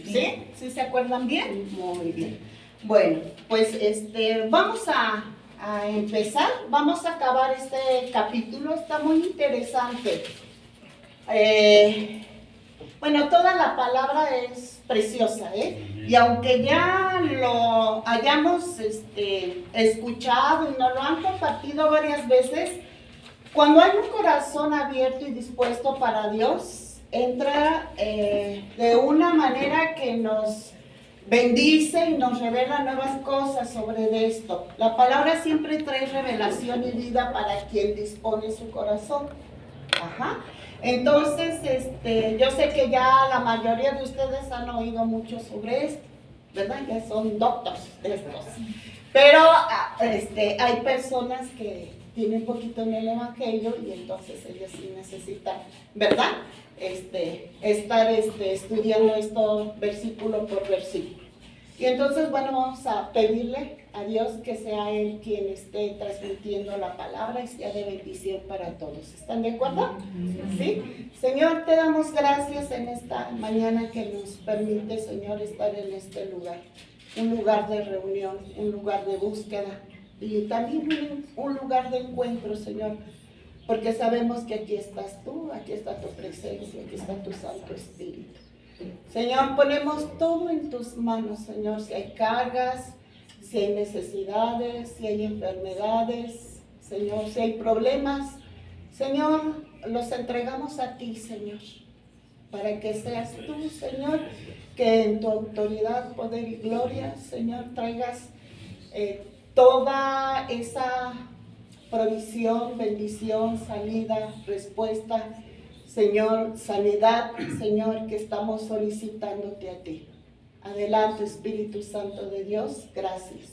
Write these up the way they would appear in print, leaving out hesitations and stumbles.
¿Sí? ¿Sí se acuerdan bien? Muy bien. Bueno, pues vamos a empezar, vamos a acabar este capítulo, está muy interesante. Bueno, toda la palabra es preciosa, y aunque ya lo hayamos escuchado y nos lo han compartido varias veces, cuando hay un corazón abierto y dispuesto para Dios, entra de una manera que nos bendice y nos revela nuevas cosas sobre esto. La palabra siempre trae revelación y vida para quien dispone su corazón. Ajá. Entonces, yo sé que ya la mayoría de ustedes han oído mucho sobre esto, ¿verdad? Ya son doctores de estos. Pero hay personas que tienen poquito en el Evangelio y entonces ellos sí necesitan, ¿verdad? Estar estudiando esto versículo por versículo. Y entonces, bueno, vamos a pedirle a Dios que sea Él quien esté transmitiendo la palabra y sea de bendición para todos. ¿Están de acuerdo? ¿Sí? Señor, te damos gracias en esta mañana que nos permite, Señor, estar en este lugar. Un lugar de reunión, un lugar de búsqueda y también un lugar de encuentro, Señor. Porque sabemos que aquí estás tú, aquí está tu presencia, aquí está tu Santo Espíritu. Señor, ponemos todo en tus manos, Señor, si hay cargas, si hay necesidades, si hay enfermedades, Señor, si hay problemas, Señor, los entregamos a ti, Señor, para que seas tú, Señor, que en tu autoridad, poder y gloria, Señor, traigas toda esa provisión, bendición, salida, respuesta, Señor, sanidad, Señor, que estamos solicitándote a ti. Adelante, Espíritu Santo de Dios, gracias.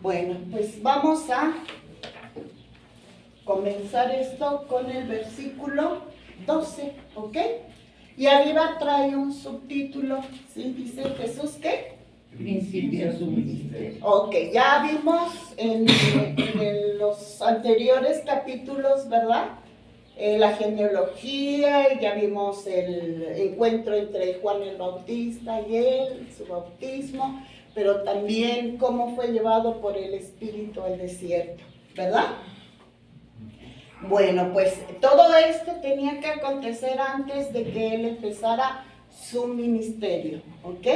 Bueno, pues vamos a comenzar esto con el versículo 12, ¿ok? Y arriba trae un subtítulo, ¿sí? Dice Jesús, ¿qué? Principia su ministerio. Ok, ya vimos en los anteriores capítulos, ¿verdad? La genealogía, ya vimos el encuentro entre Juan el Bautista y él, su bautismo, pero también cómo fue llevado por el Espíritu al desierto, ¿verdad? Bueno, pues todo esto tenía que acontecer antes de que él empezara su ministerio, ¿ok?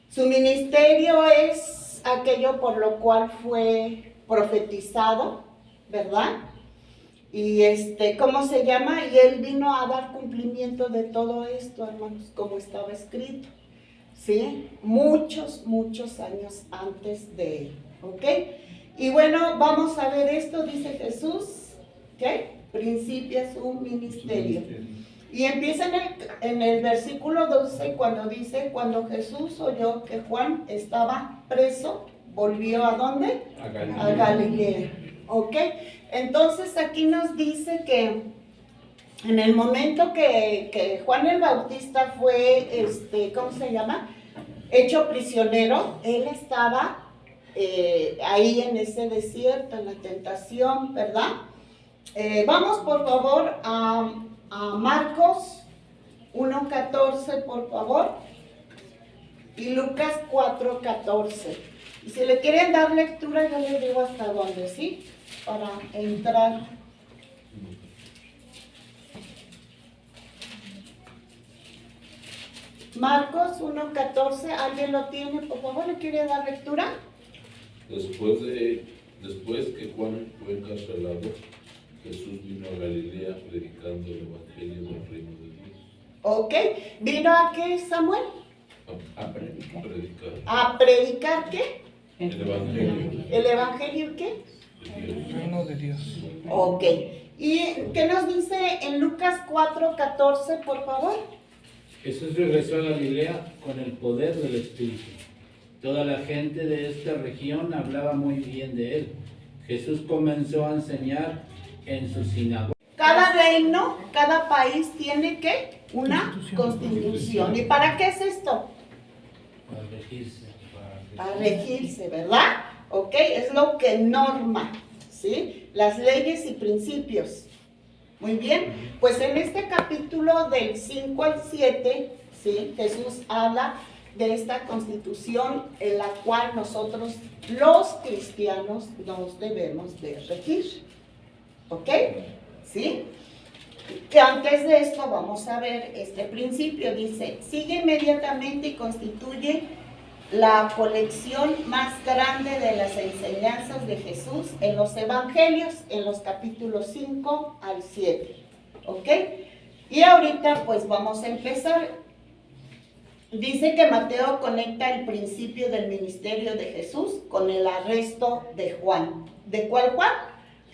Su ministerio es aquello por lo cual fue profetizado, ¿verdad? Y ¿cómo se llama? Y él vino a dar cumplimiento de todo esto, hermanos, como estaba escrito, ¿sí? Muchos años antes de él, ¿ok? Y bueno, vamos a ver esto, dice Jesús, ¿qué? Principia su ministerio. Y empieza en el versículo 12 cuando dice, cuando Jesús oyó que Juan estaba preso, volvió ¿a dónde? A Galilea. ¿Ok? Entonces aquí nos dice que en el momento que Juan el Bautista fue, ¿cómo se llama? Hecho prisionero, él estaba ahí en ese desierto, en la tentación, ¿verdad? Vamos por favor a Marcos 1:14, por favor, y Lucas 4:14. Y si le quieren dar lectura, yo les digo hasta dónde, ¿sí? Para entrar. Marcos 1:14, ¿alguien lo tiene? Por favor, ¿le quiere dar lectura? Después que Juan fue encarcelado, Jesús vino a Galilea predicando el evangelio del reino de Dios. Ok, ¿vino a qué, Samuel? A predicar. ¿A predicar qué? El evangelio. ¿El evangelio qué? El reino de Dios. Ok, ¿y qué nos dice en Lucas 4:14, por favor? Jesús regresó a Galilea con el poder del Espíritu. Toda la gente de esta región hablaba muy bien de él. Jesús comenzó a enseñar en su sinagoga. Cada reino, cada país tiene ¿qué? Una constitución. ¿Y para qué es esto? Para regirse. Para regirse, ¿verdad? Ok, es lo que norma, ¿sí? Las leyes y principios. Muy bien, pues en este capítulo del 5 al 7 ¿sí? Jesús habla de esta constitución en la cual nosotros, los cristianos, nos debemos de regir. ¿Ok? ¿Sí? Y antes de esto vamos a ver este principio. Dice, sigue inmediatamente y constituye la colección más grande de las enseñanzas de Jesús en los evangelios, en los capítulos 5 al 7. ¿Ok? Y ahorita pues vamos a empezar. Dice que Mateo conecta el principio del ministerio de Jesús con el arresto de Juan. ¿De cuál Juan?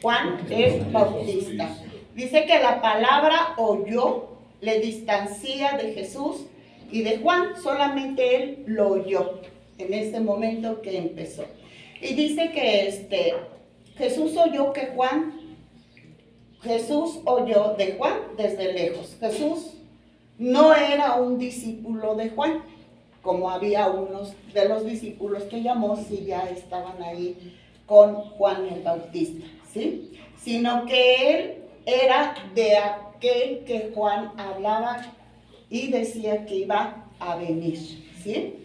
Juan el Bautista. Dice que la palabra oyó le distancia de Jesús y de Juan, solamente él lo oyó en ese momento que empezó. Y dice que Jesús oyó de Juan desde lejos. Jesús no era un discípulo de Juan, como había unos de los discípulos que llamó, si ya estaban ahí con Juan el Bautista, ¿sí? Sino que él era de aquel que Juan hablaba y decía que iba a venir, ¿sí?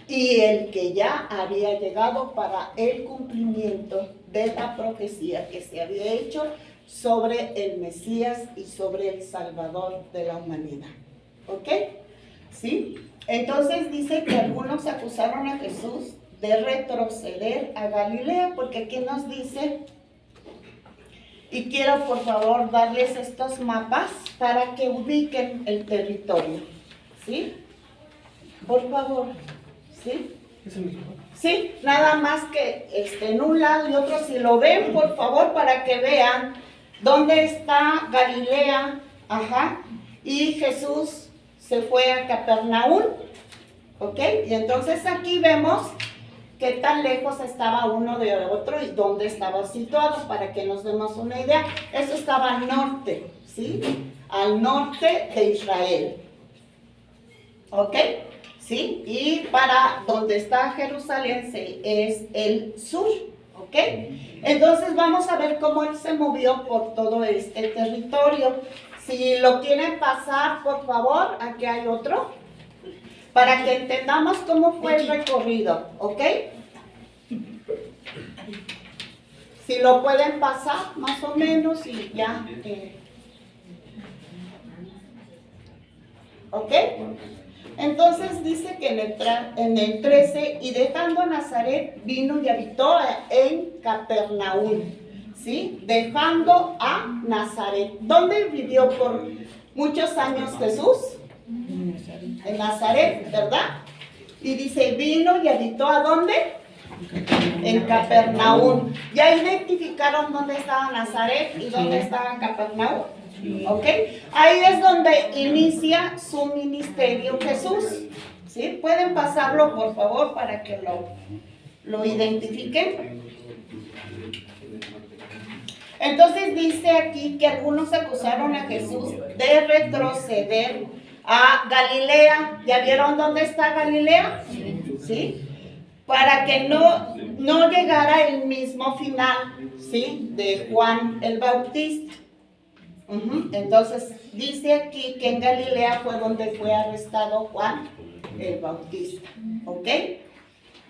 Y el que ya había llegado para el cumplimiento de la profecía que se había hecho sobre el Mesías y sobre el Salvador de la humanidad. ¿Ok? ¿Sí? Entonces dice que algunos acusaron a Jesús de retroceder a Galilea, porque aquí nos dice, y quiero por favor darles estos mapas para que ubiquen el territorio. ¿Sí? Por favor. ¿Sí? Sí, nada más que en un lado y otro, si lo ven, por favor, para que vean dónde está Galilea, ajá, y Jesús se fue a Capernaum, ¿ok? Y entonces aquí vemos qué tan lejos estaba uno de otro y dónde estaba situado, para que nos demos una idea. Eso estaba al norte, ¿sí? Al norte de Israel, ¿ok? ¿Sí? Y para donde está Jerusalén es el sur, ¿ok? Entonces vamos a ver cómo él se movió por todo este territorio. Si lo quieren pasar, por favor, aquí hay otro, para que entendamos cómo fue el recorrido, ¿ok? Si lo pueden pasar, más o menos, y ya. ¿Ok? Entonces dice que en el 13, y dejando Nazaret, vino y habitó en Capernaum, ¿sí? Dejando a Nazaret. ¿Dónde vivió por muchos años Jesús? En Nazaret, ¿verdad? Y dice, vino y habitó ¿a dónde? En Capernaum. ¿Ya identificaron dónde estaba Nazaret y dónde estaba Capernaum? ¿Ok? Ahí es donde inicia su ministerio Jesús. ¿Sí? ¿Pueden pasarlo, por favor, para que lo identifiquen? Entonces dice aquí que algunos acusaron a Jesús de retroceder a Galilea. ¿Ya vieron dónde está Galilea? ¿Sí? Para que no llegara el mismo final, ¿sí? De Juan el Bautista. Entonces dice aquí que en Galilea fue donde fue arrestado Juan el Bautista, ¿ok?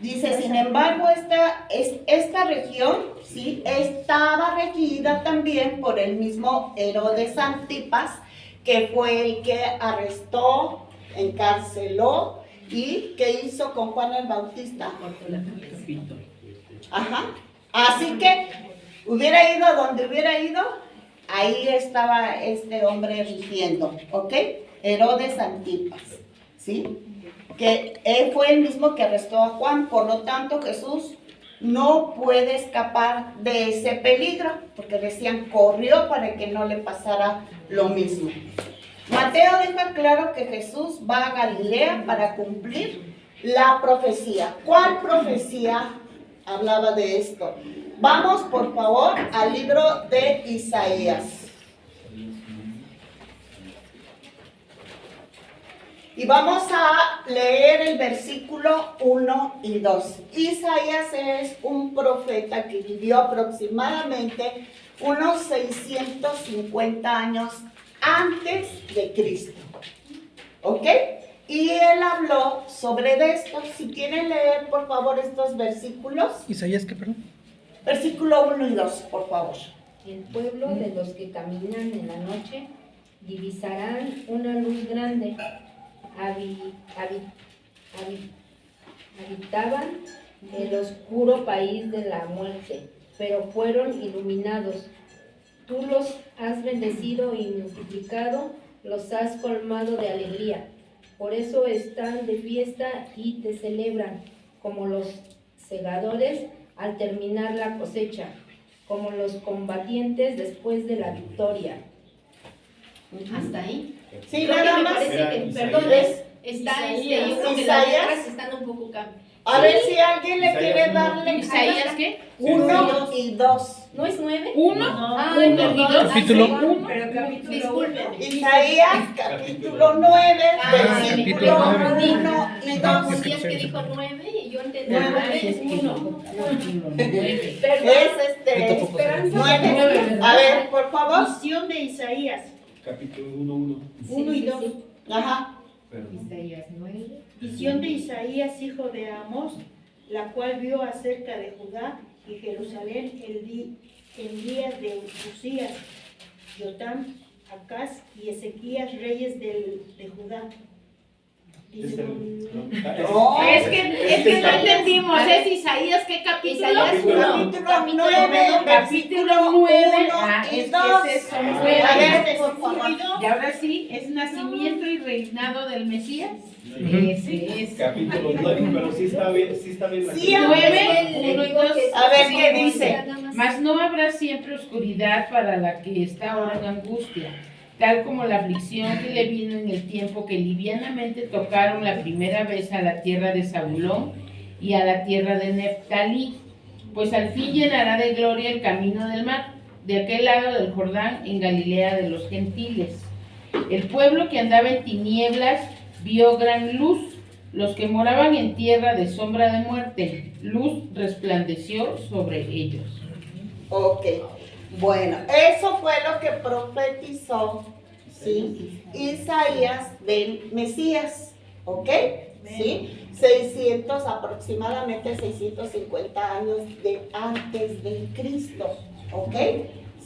Dice, sin embargo, esta región, ¿sí? Estaba regida también por el mismo Herodes Antipas, que fue el que arrestó, encarceló y que hizo con Juan el Bautista. Ajá. Así que hubiera ido donde hubiera ido, ahí estaba este hombre rigiendo, ¿ok? Herodes Antipas, ¿sí? Que él fue el mismo que arrestó a Juan. Por lo tanto, Jesús no puede escapar de ese peligro, porque decían, corrió para que no le pasara lo mismo. Mateo deja claro que Jesús va a Galilea para cumplir la profecía. ¿Cuál profecía hablaba de esto? Vamos, por favor, al libro de Isaías. Y vamos a leer el versículo 1 y 2. Isaías es un profeta que vivió aproximadamente unos 650 años antes de Cristo. ¿Ok? Y él habló sobre esto. Si quieren leer, por favor, estos versículos. ¿Isaías qué, perdón? Versículo 1 y 2, por favor. El pueblo de los que caminan en la noche divisarán una luz grande. Habitaban el oscuro país de la muerte, pero fueron iluminados. Tú los has bendecido y multiplicado, los has colmado de alegría. Por eso están de fiesta y te celebran, como los segadores al terminar la cosecha, como los combatientes después de la victoria. Hasta ahí. Sí, Creo que nada me más. parece que, perdón, está yo creo que las Isaías. letras están un poco cambiadas. A ver si alguien le Isaías quiere uno. darle ¿Isaías qué? 1 y 2. ¿No es 9? ¿Uno? Ay, Uno y perdón. dos. Capítulo Ay, uno. pero capítulo 1. Isaías capítulo 9, versículo capítulo 9. 1 y 2. Sí, es que dijo 9 y yo entendí Nueve. 9 es 1. Nueve. Perdón. Es Esperanza. 9. A ver, por favor. Visión de Isaías Capítulo 1:1. 1 y 2. Ajá. Perdón. Isaías 9. Visión de Isaías, hijo de Amós, la cual vio acerca de Judá y Jerusalén en días de Usías, Jotam, Acaz y Ezequías, reyes de Judá. Dice, No. Es que no entendimos. ¿Es Isaías qué capítulo? Isaías Capítulo 9, versículo 1 y 2. A ver, por favor. Y ahora sí, es nacimiento y reinado del Mesías. Ese es. Capítulo 9, pero sí está bien. la Sí, cosa. 9, 1 y 2. A ver, ¿qué dice? Mas no habrá siempre oscuridad para la que está ahora en angustia, tal como la aflicción que le vino en el tiempo que livianamente tocaron la primera vez a la tierra de Zabulón y a la tierra de Neftalí, pues al fin llenará de gloria el camino del mar, de aquel lado del Jordán, en Galilea de los gentiles. El pueblo que andaba en tinieblas vio gran luz, los que moraban en tierra de sombra de muerte, luz resplandeció sobre ellos. Ok, bueno, eso fue lo que profetizó, ¿sí? Isaías del Mesías, ¿ok? ¿Sí? 600, aproximadamente 650 años antes de Cristo, ¿ok?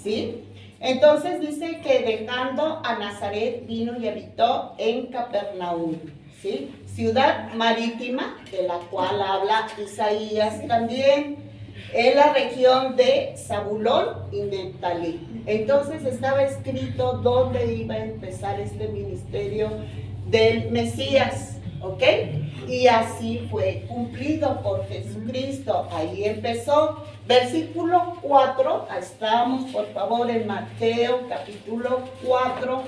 ¿Sí? Entonces dice que dejando a Nazaret vino y habitó en Capernaum, ¿sí? Ciudad marítima, de la cual habla Isaías también, en la región de Zabulón y Neftalí. Entonces estaba escrito dónde iba a empezar este ministerio del Mesías, ¿ok? Y así fue cumplido por Jesucristo. Ahí empezó. Versículo 4, estamos por favor en Mateo capítulo 4.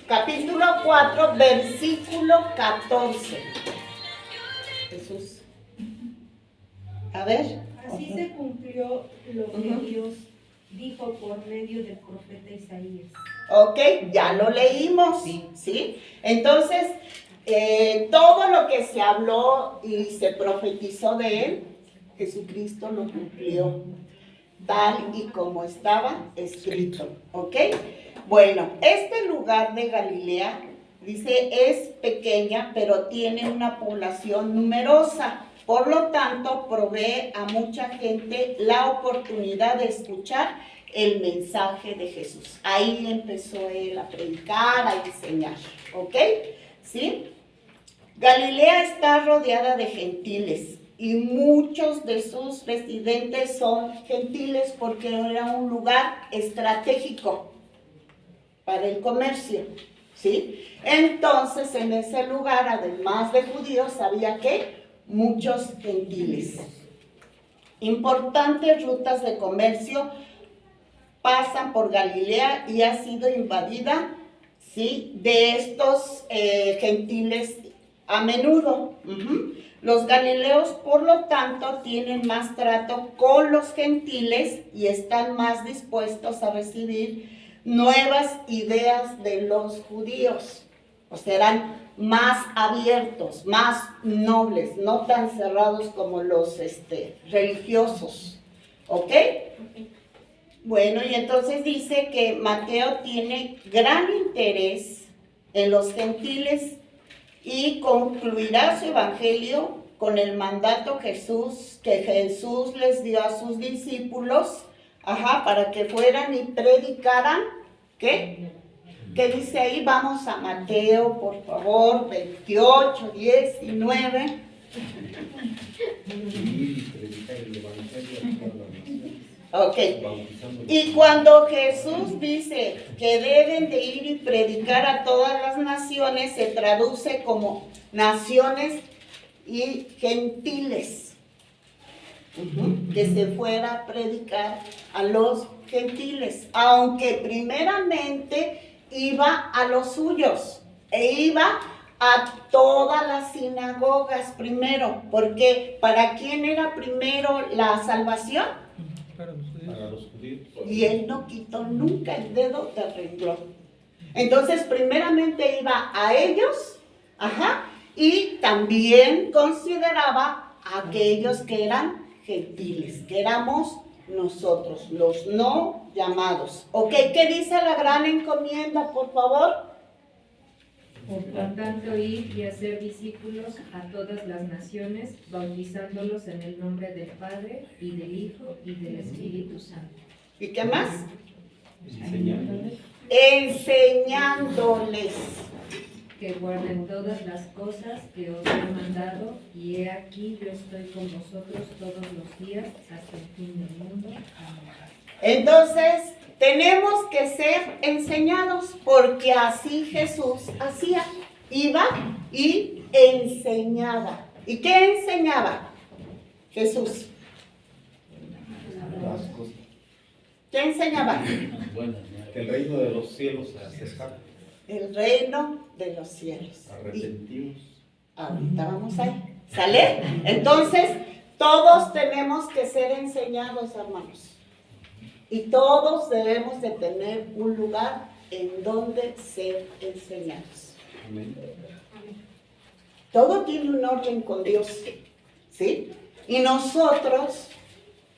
Capítulo 4, versículo 14. Jesús. A ver. así se cumplió lo que Ujú. Dios dijo por medio del profeta Isaías. Ok, ya lo leímos, Sí. ¿sí? Entonces, todo lo que se habló y se profetizó de él, Jesucristo lo cumplió, tal y como estaba escrito, ¿ok? Bueno, este lugar de Galilea, dice, es pequeña, pero tiene una población numerosa. Por lo tanto, provee a mucha gente la oportunidad de escuchar el mensaje de Jesús. Ahí empezó él a predicar, a enseñar, ¿ok? ¿Sí? Galilea está rodeada de gentiles y muchos de sus residentes son gentiles porque era un lugar estratégico para el comercio, ¿sí? Entonces, en ese lugar, además de judíos, había que muchos gentiles. Importantes rutas de comercio pasan por Galilea y ha sido invadida, ¿sí?, de estos gentiles a menudo. Los galileos, por lo tanto, tienen más trato con los gentiles y están más dispuestos a recibir nuevas ideas de los judíos. O sea, eran más abiertos, más nobles, no tan cerrados como los religiosos. ¿Ok? Bueno, y entonces dice que Mateo tiene gran interés en los gentiles y concluirá su evangelio con el mandato que Jesús les dio a sus discípulos, para que fueran y predicaran, ¿qué? ¿Qué dice ahí? Vamos a Mateo, por favor, 28, 19. Ok. Y cuando Jesús dice que deben de ir y predicar a todas las naciones, se traduce como naciones y gentiles. Que se fuera a predicar a los gentiles, aunque primeramente iba a los suyos, e iba a todas las sinagogas primero, porque ¿para quién era primero la salvación? Para los judíos. Y él no quitó nunca el dedo del renglón. Entonces, primeramente iba a ellos, y también consideraba a aquellos que eran gentiles, que éramos nosotros, los no llamados. Ok, ¿qué dice la gran encomienda, por favor? Por tanto, ir y hacer discípulos a todas las naciones, bautizándolos en el nombre del Padre, y del Hijo, y del Espíritu Santo. ¿Y qué más? Enseñándoles que guarden todas las cosas que os he mandado, y he aquí yo estoy con vosotros todos los días hasta el fin del mundo. Amén. Entonces, tenemos que ser enseñados, porque así Jesús hacía. Iba y enseñaba. ¿Y qué enseñaba Jesús? ¿Qué enseñaba? El reino de los cielos se acerca. El reino de los cielos. Arrepentidos. Ahorita vamos ahí. ¿Sale? Entonces, todos tenemos que ser enseñados, hermanos. Y todos debemos de tener un lugar en donde ser enseñados. Amén. Todo tiene un orden con Dios, ¿sí? Y nosotros,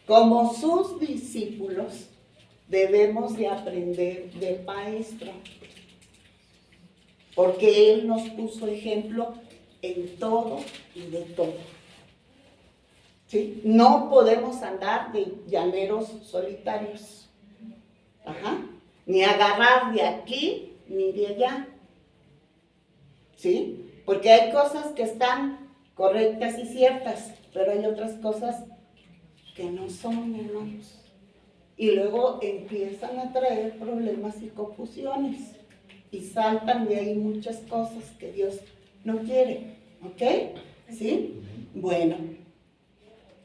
como sus discípulos, debemos de aprender del Maestro. Porque Él nos puso ejemplo en todo y de todo. ¿Sí? No podemos andar de llaneros solitarios. Ni agarrar de aquí ni de allá. ¿Sí? Porque hay cosas que están correctas y ciertas, pero hay otras cosas que no son, hermanos. Y luego empiezan a traer problemas y confusiones. Y saltan de ahí muchas cosas que Dios no quiere. ¿Ok? ¿Sí? Bueno.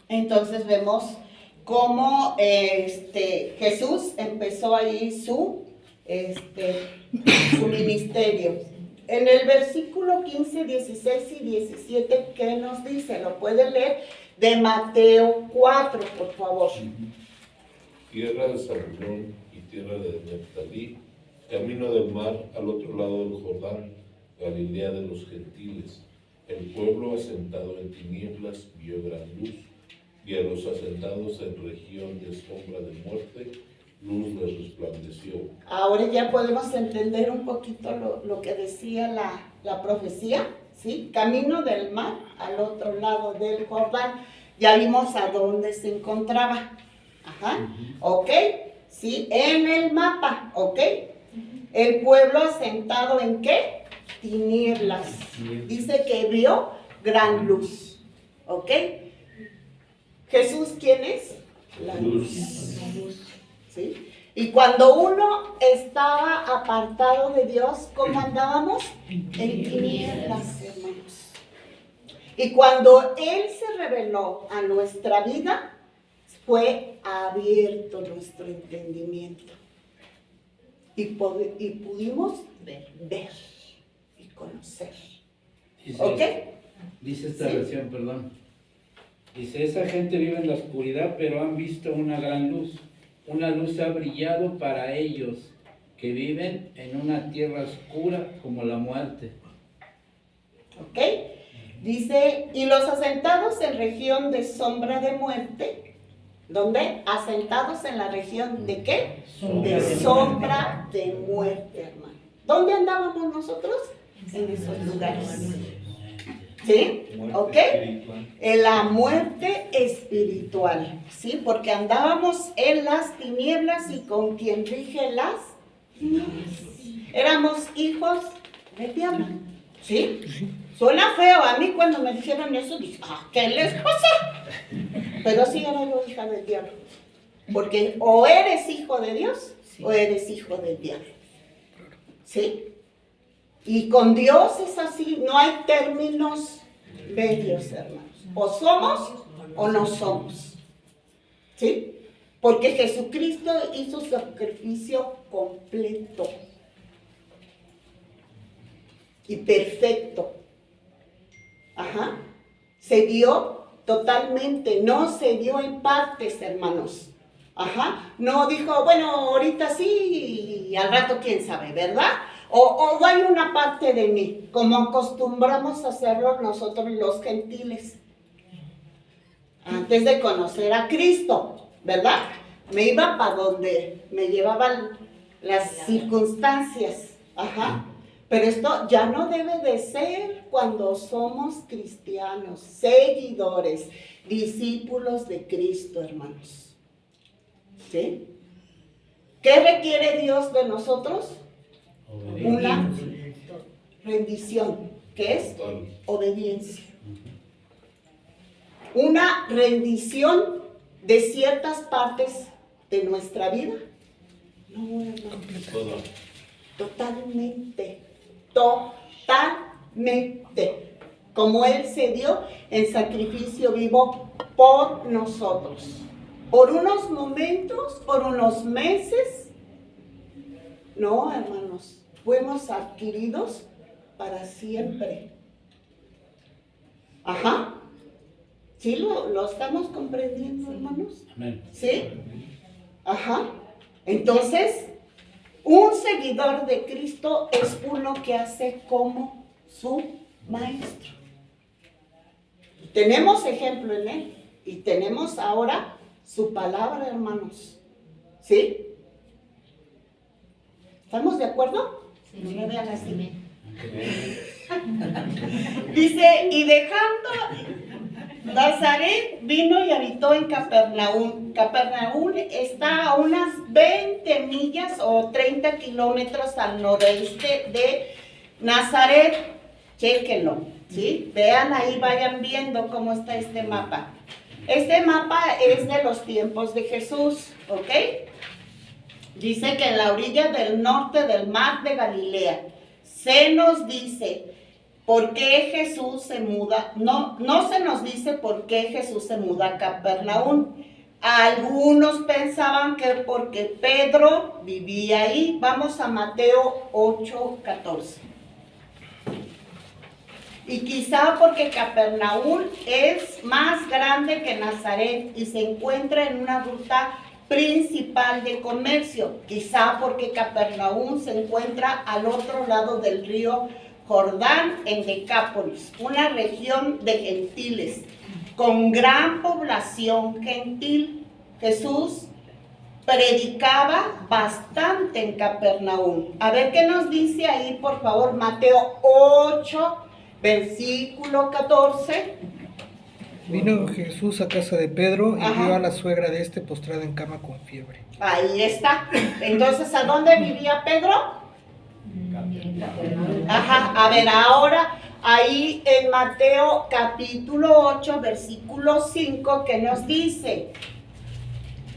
Entonces vemos cómo Jesús empezó ahí su ministerio. En el versículo 15, 16 y 17, ¿qué nos dice? Lo puede leer de Mateo 4, por favor. Tierra de Zabulón y tierra de Neftalí, camino del mar al otro lado del Jordán, Galilea de los gentiles. El pueblo asentado en tinieblas vio gran luz, y a los asentados en región de sombra de muerte, luz les resplandeció. Ahora ya podemos entender un poquito lo que decía la profecía, ¿sí? Camino del mar al otro lado del Jordán. Ya vimos a dónde se encontraba. ¿Ok? ¿Sí? En el mapa, ¿ok? El pueblo asentado ¿en qué? Tinieblas. Dice que vio gran luz. ¿Ok? ¿Jesús quién es? La luz. ¿Sí? Y cuando uno estaba apartado de Dios, ¿cómo andábamos? En tinieblas, hermanos. Y cuando Él se reveló a nuestra vida, fue abierto nuestro entendimiento. Y pudimos ver y conocer. ¿Ok? Dice esta ¿Sí? versión, perdón. Dice, esa gente vive en la oscuridad, pero han visto una gran luz. Una luz ha brillado para ellos, que viven en una tierra oscura como la muerte. ¿Ok? Dice, y los asentados en región de sombra de muerte, ¿Dónde? Asentados en la región de ¿qué? Sombra De de sombra de muerte, hermano. ¿Dónde andábamos nosotros? En esos lugares. ¿Sí? ¿Ok? En la muerte espiritual. ¿Sí? Porque andábamos en las tinieblas y con quien rige las tinieblas. Éramos hijos del diablo. ¿Sí? Suena feo. A mí cuando me dijeron eso, dije, ¿qué les pasa? Pero sí era yo hija del diablo. Porque o eres hijo de Dios o eres hijo del diablo. ¿Sí? Y con Dios es así, no hay términos medios, hermanos. O somos o no somos. ¿Sí? Porque Jesucristo hizo su sacrificio completo y perfecto. Ajá. Se dio totalmente, no se dio en partes, hermanos. Ajá. No dijo, bueno, ahorita sí y al rato quién sabe, ¿verdad? O hay una parte de mí, como acostumbramos a hacerlo nosotros los gentiles. Antes de conocer a Cristo, ¿verdad? Me iba para donde me llevaban las circunstancias. Ajá. Pero esto ya no debe de ser cuando somos cristianos, seguidores, discípulos de Cristo, hermanos. ¿Sí? ¿Qué requiere Dios de nosotros? Una rendición, que es obediencia. Una rendición de ciertas partes de nuestra vida. No, hermano. Totalmente. Totalmente. Como Él se dio en sacrificio vivo por nosotros. Por unos momentos, por unos meses. No, hermanos. Fuimos adquiridos para siempre. Ajá. ¿Sí lo estamos comprendiendo, hermanos? Amén. ¿Sí? Ajá. Entonces, un seguidor de Cristo es uno que hace como su maestro. Tenemos ejemplo en Él y tenemos ahora su palabra, hermanos. ¿Sí? ¿Estamos de acuerdo? No me vean así. Dice, y dejando Nazaret, vino y habitó en Capernaum. Capernaum está a unas 20 millas o 30 kilómetros al noroeste de Nazaret. Chéquenlo, ¿sí? Vean ahí, vayan viendo cómo está este mapa. Este mapa es de los tiempos de Jesús, ¿ok? Dice que en la orilla del norte del mar de Galilea. Se nos dice por qué Jesús se muda. No se nos dice por qué Jesús se muda a Capernaum. Algunos pensaban que porque Pedro vivía ahí. Vamos a Mateo 8:14. Y quizá porque Capernaum es más grande que Nazaret y se encuentra en una ruta principal de comercio. Quizá porque Capernaum se encuentra al otro lado del río Jordán, en Decápolis, una región de gentiles con gran población gentil. Jesús predicaba bastante en Capernaum. A ver qué nos dice ahí, por favor, Mateo 8, versículo 14. Vino Jesús a casa de Pedro y Ajá. vio a la suegra de este postrada en cama con fiebre. Ahí está. Entonces, ¿a dónde vivía Pedro? Ajá, a ver, ahora ahí en Mateo capítulo 8, versículo 5, ¿qué nos dice?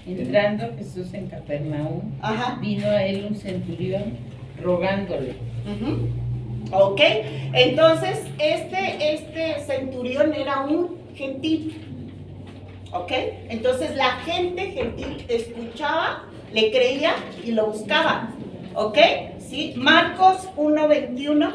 Entrando Jesús en Capernaum, Ajá. vino a él un centurión rogándole. Ok, entonces este centurión era un gentil. Ok, entonces la gente gentil escuchaba, le creía y lo buscaba. Ok, ¿sí? Marcos 1:21.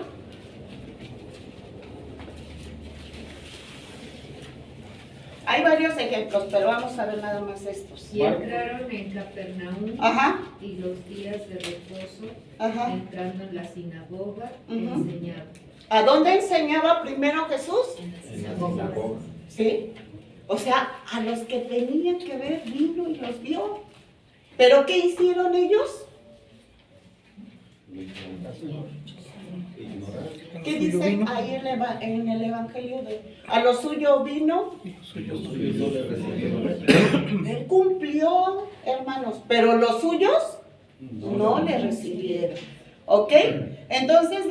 Hay varios ejemplos, pero vamos a ver nada más estos. Y entraron en Capernaum Ajá, y los días de reposo, ajá. entrando en la sinagoga, Ujú. enseñaba. ¿A dónde enseñaba primero Jesús? En la sinagoga. ¿Sí? O sea, a los que tenían que ver vino y los vio. ¿Pero qué hicieron ellos? ¿Qué dice ahí en el Evangelio? A lo suyo vino. Él cumplió, hermanos, pero los suyos no le recibieron. ¿Ok? Entonces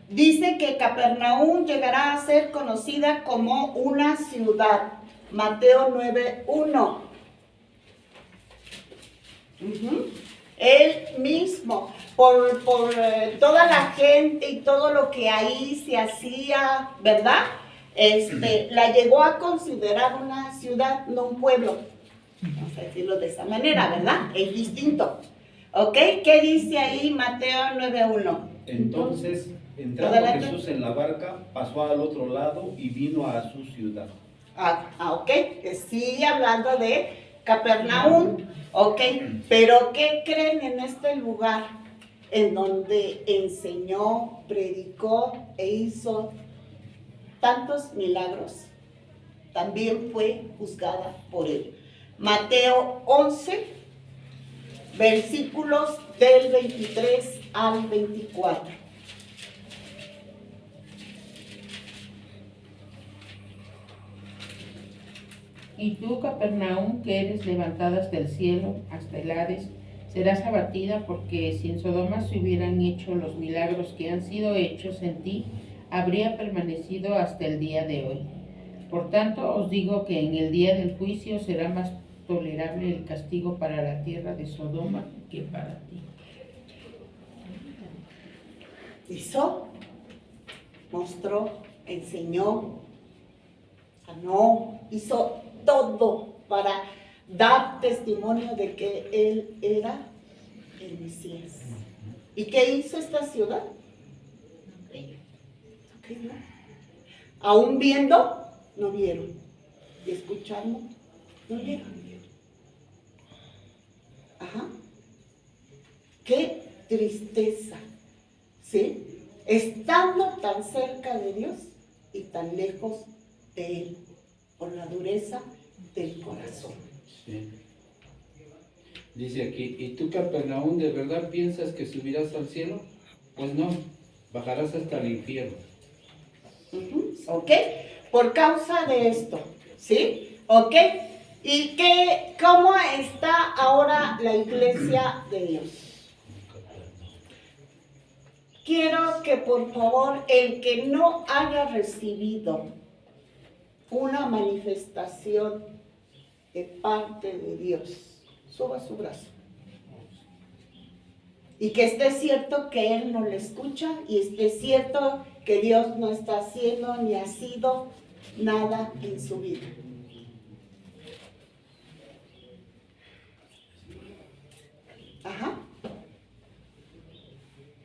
dice que Capernaum llegará a ser conocida como una ciudad. Mateo 9:1. Él mismo, por toda la gente y todo lo que ahí se hacía, ¿verdad? La llegó a considerar una ciudad, no un pueblo. Vamos a decirlo de esa manera, ¿verdad? Es distinto. ¿Ok? ¿Qué dice ahí Mateo 9:1? Entonces, entrando Jesús en la barca, pasó al otro lado y vino a su ciudad. Ok. Sigue hablando de Capernaum. Ok. Pero ¿qué creen en este lugar? En donde enseñó, predicó e hizo tantos milagros. También fue juzgada por él. Mateo 11, versículos del 23 al 24. Y tú, Capernaum, que eres levantada hasta el cielo, hasta el Hades, serás abatida, porque si en Sodoma se hubieran hecho los milagros que han sido hechos en ti, habría permanecido hasta el día de hoy. Por tanto, os digo que en el día del juicio será más tolerable el castigo para la tierra de Sodoma que para ti. Hizo, mostró, enseñó, sanó, hizo todo para dar testimonio de que él era el Mesías. ¿Y qué hizo esta ciudad? No creyó. Aún viendo, no vieron. Y escuchando, no vieron. Ajá. Qué tristeza, ¿sí? Estando tan cerca de Dios y tan lejos de Él, por la dureza del corazón. Sí. Dice aquí, ¿y tú, Capernaum, de verdad piensas que subirás al cielo? Pues no, bajarás hasta el infierno. ¿Ok? Por causa de esto, ¿sí? ¿Ok? ¿Y cómo está ahora la iglesia de Dios? Quiero que por favor el que no haya recibido una manifestación de parte de Dios, suba su brazo. Y que esté cierto que Él no le escucha y esté cierto que Dios no está haciendo ni ha sido nada en su vida. Ajá.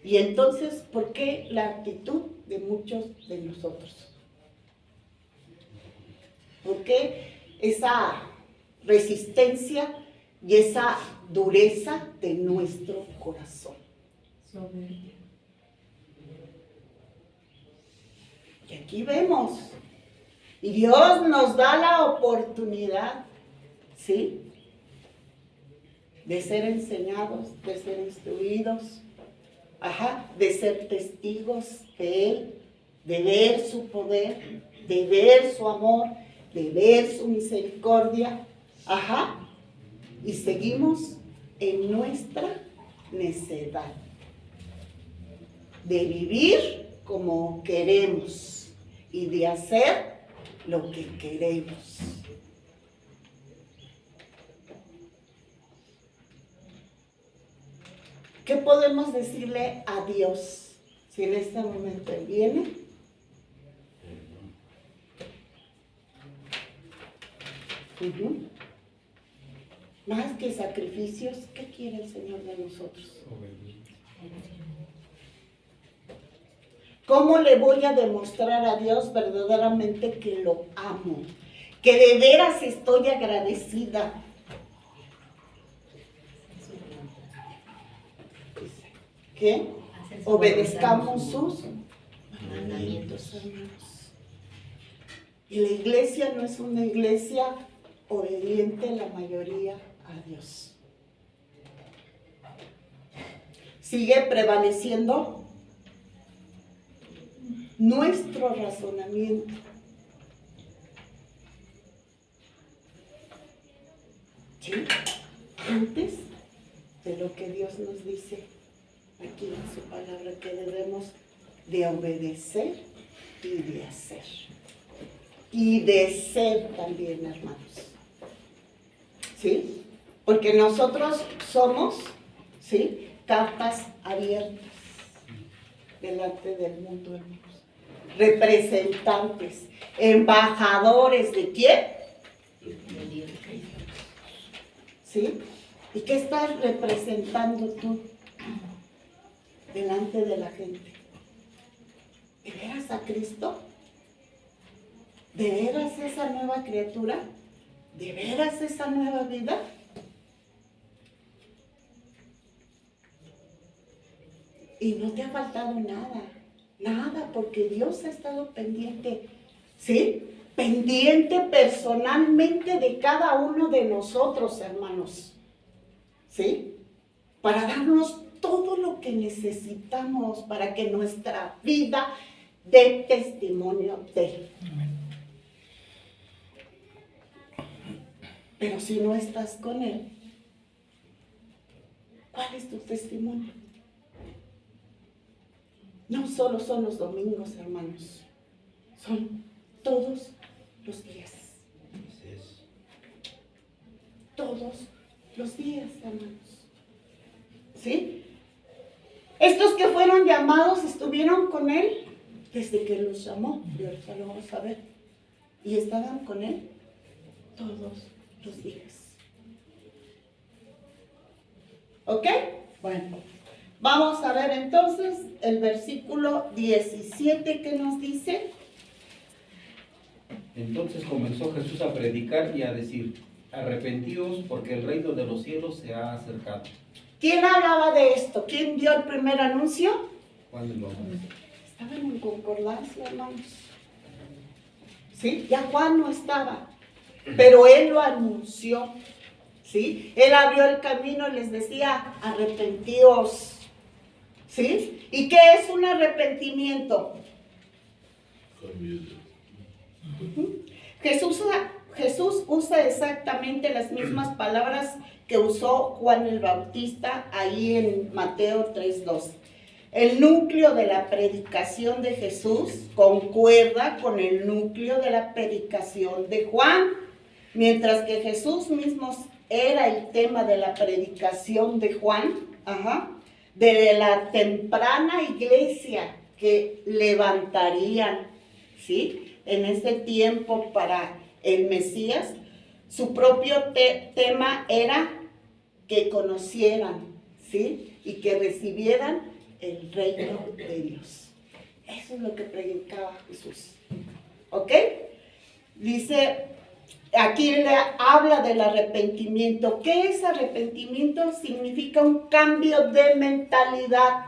Y entonces, ¿por qué la actitud de muchos de nosotros? ¿Por qué esa resistencia y esa dureza de nuestro corazón? Soberbia. Y aquí vemos, y Dios nos da la oportunidad, ¿sí?, de ser enseñados, de ser instruidos, de ser testigos de Él, de ver su poder, de ver su amor, de ver su misericordia, y seguimos en nuestra necedad de vivir como queremos y de hacer lo que queremos. ¿Qué podemos decirle a Dios si en este momento Él viene? Más que sacrificios, ¿qué quiere el Señor de nosotros? ¿Cómo le voy a demostrar a Dios verdaderamente que lo amo? Que de veras estoy agradecida. Que obedezcamos sus mandamientos, hermanos. Y la iglesia no es una iglesia obediente la mayoría a Dios. Sigue prevaleciendo nuestro razonamiento. ¿Sí? Antes de lo que Dios nos dice aquí en su palabra, que debemos de obedecer y de hacer. Y de ser también, hermanos. ¿Sí? Porque nosotros somos, ¿sí?, cartas abiertas delante del mundo, hermanos. Representantes, embajadores de ¿quién? ¿Sí? ¿Y qué estás representando tú delante de la gente? ¿De veras a Cristo? ¿De veras esa nueva criatura? ¿De veras esa nueva vida? Y no te ha faltado nada, nada, porque Dios ha estado pendiente, ¿sí? Pendiente personalmente de cada uno de nosotros, hermanos, ¿sí? Para darnos todo lo que necesitamos para que nuestra vida dé testimonio de Él. Pero si no estás con Él, ¿cuál es tu testimonio? No solo son los domingos, hermanos, son todos los días. Todos los días, hermanos. ¿Sí? Estos que fueron llamados estuvieron con Él desde que los llamó, y ahorita lo vamos a ver. Y estaban con Él todos los días. ¿Ok? Bueno, vamos a ver entonces el versículo 17 que nos dice. Entonces comenzó Jesús a predicar y a decir: arrepentíos, porque el reino de los cielos se ha acercado. ¿Quién hablaba de esto? ¿Quién dio el primer anuncio? Juan el Bautista. Estaban en concordancia, hermanos. ¿Sí? Ya Juan no estaba, pero él lo anunció. ¿Sí? Él abrió el camino y les decía: arrepentíos. ¿Sí? ¿Y qué es un arrepentimiento? Jesús usa exactamente las mismas palabras que usó Juan el Bautista ahí en Mateo 3:12. El núcleo de la predicación de Jesús concuerda con el núcleo de la predicación de Juan, mientras que Jesús mismo era el tema de la predicación de Juan, de la temprana iglesia que levantarían, ¿sí?, en ese tiempo para el Mesías. Su propio tema era que conocieran, ¿sí?, y que recibieran el reino de Dios. Eso es lo que predicaba Jesús. ¿Ok? Dice, aquí le habla del arrepentimiento. ¿Qué es arrepentimiento? Significa un cambio de mentalidad.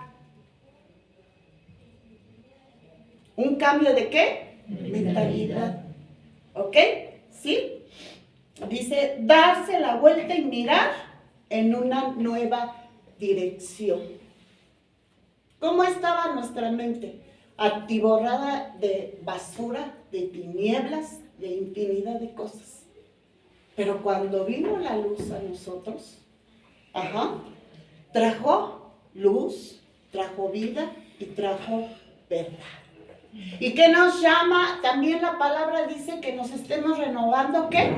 ¿Un cambio de qué? Mentalidad. ¿Ok? ¿Sí? Dice, darse la vuelta y mirar en una nueva dirección. ¿Cómo estaba nuestra mente? Atiborrada de basura, de tinieblas, de infinidad de cosas. Pero cuando vino la luz a nosotros, trajo luz, trajo vida y trajo verdad. ¿Y qué nos llama? También la palabra dice que nos estemos renovando, ¿qué?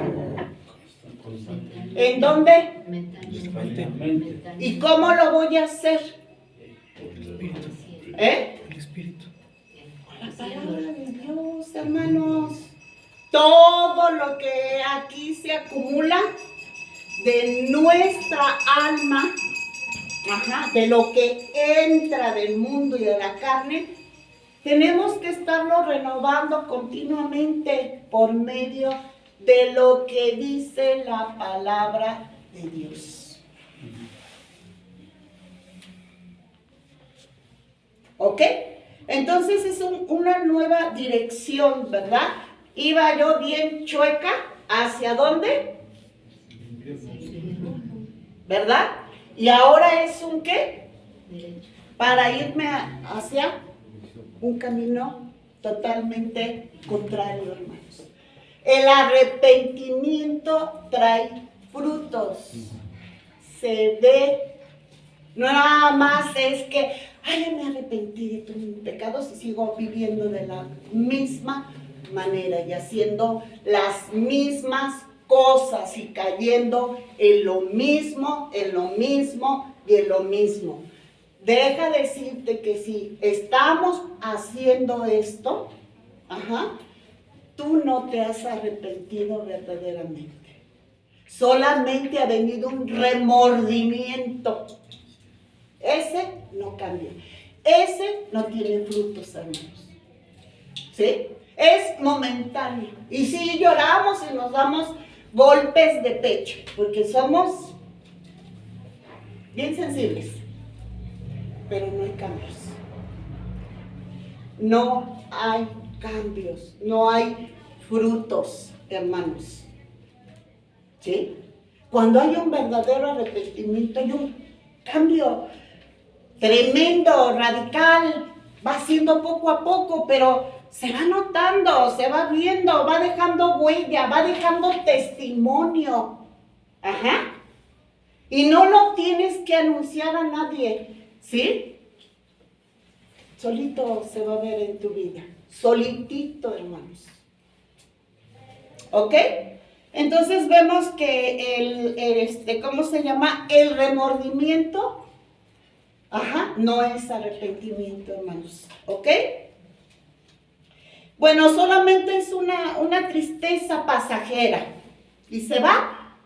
¿En dónde? Mentalmente. ¿Y cómo lo voy a hacer? El Espíritu. Con la palabra de Dios, hermanos. Todo lo que aquí se acumula de nuestra alma, de lo que entra del mundo y de la carne, tenemos que estarlo renovando continuamente por medio de lo que dice la palabra de Dios. ¿Ok? Entonces es una nueva dirección, ¿verdad? iba yo bien chueca, ¿hacia dónde? ¿Verdad? Y ahora es un ¿qué? Para irme hacia un camino totalmente contrario, hermanos. El arrepentimiento trae frutos. Se ve. No nada más es que, ay, ya me arrepentí de tus pecados y sigo viviendo de la misma manera y haciendo las mismas cosas y cayendo en lo mismo, en lo mismo y en lo mismo. Deja decirte que si estamos haciendo esto, tú no te has arrepentido verdaderamente. Solamente ha venido un remordimiento. Ese no cambia. Ese no tiene frutos, hermanos. ¿Sí? Es momentáneo. Y sí lloramos y nos damos golpes de pecho, porque somos bien sensibles. Pero no hay cambios. No hay cambios. No hay frutos, hermanos. ¿Sí? Cuando hay un verdadero arrepentimiento, hay un cambio tremendo, radical, va siendo poco a poco, pero se va notando, se va viendo, va dejando huella, va dejando testimonio. Y no lo tienes que anunciar a nadie, ¿sí? Solito se va a ver en tu vida, solitito, hermanos. ¿Ok? Entonces vemos que ¿cómo se llama? El remordimiento, no es arrepentimiento, hermanos. ¿Ok? Bueno, solamente es una tristeza pasajera. Y se va,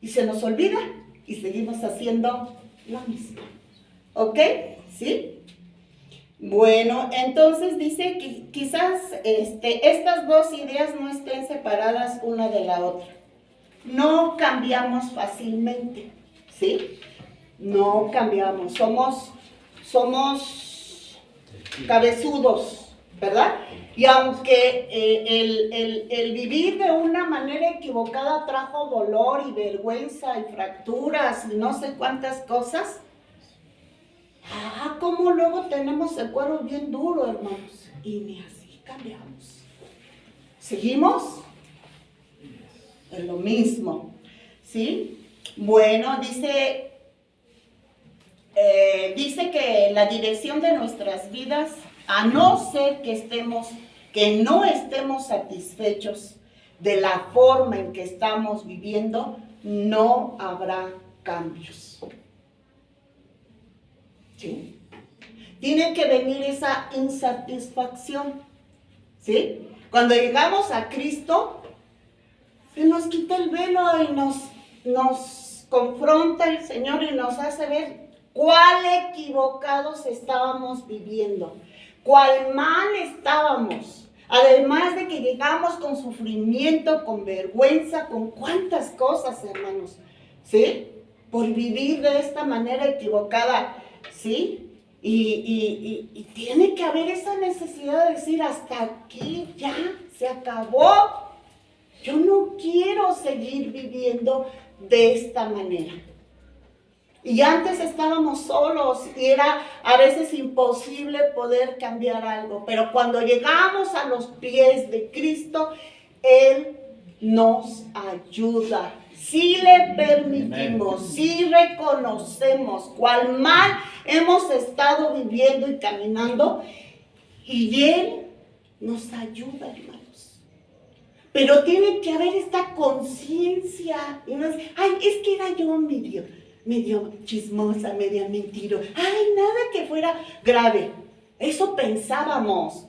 y se nos olvida, y seguimos haciendo lo mismo. ¿Ok? ¿Sí? Bueno, entonces dice que quizás estas dos ideas no estén separadas una de la otra. No cambiamos fácilmente, ¿sí? No cambiamos, somos cabezudos, ¿verdad? Y aunque el vivir de una manera equivocada trajo dolor y vergüenza y fracturas y no sé cuántas cosas, como luego tenemos el cuero bien duro, hermanos, y ni así cambiamos. ¿Seguimos? Es lo mismo, ¿sí? Bueno, dice que la dirección de nuestras vidas, a no ser que no estemos satisfechos de la forma en que estamos viviendo, no habrá cambios. ¿Sí? Tiene que venir esa insatisfacción, ¿sí? Cuando llegamos a Cristo, se nos quita el velo y nos confronta el Señor y nos hace ver cuál equivocados estábamos viviendo, cuál mal estábamos. Además de que llegamos con sufrimiento, con vergüenza, con cuántas cosas, hermanos, ¿sí? Por vivir de esta manera equivocada, ¿sí? Y tiene que haber esa necesidad de decir, hasta aquí ya se acabó. Yo no quiero seguir viviendo de esta manera. Y antes estábamos solos y era a veces imposible poder cambiar algo. Pero cuando llegamos a los pies de Cristo, Él nos ayuda. Si le permitimos, si reconocemos cuál mal hemos estado viviendo y caminando, y Él nos ayuda, hermanos. Pero tiene que haber esta conciencia. Y no es, ay, es que era yo medio chismosa, media mentira. Ay, nada que fuera grave. Eso pensábamos,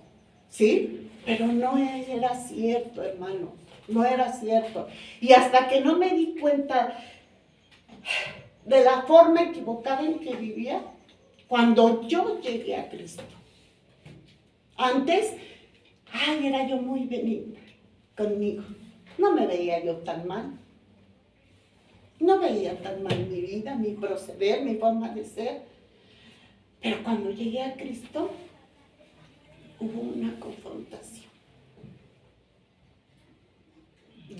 ¿sí? Pero no era cierto, hermano. No era cierto. Y hasta que no me di cuenta de la forma equivocada en que vivía, cuando yo llegué a Cristo. Antes, ay, era yo muy benigna conmigo. No me veía yo tan mal. No veía tan mal mi vida, mi proceder, mi forma de ser. Pero cuando llegué a Cristo, hubo una confrontación.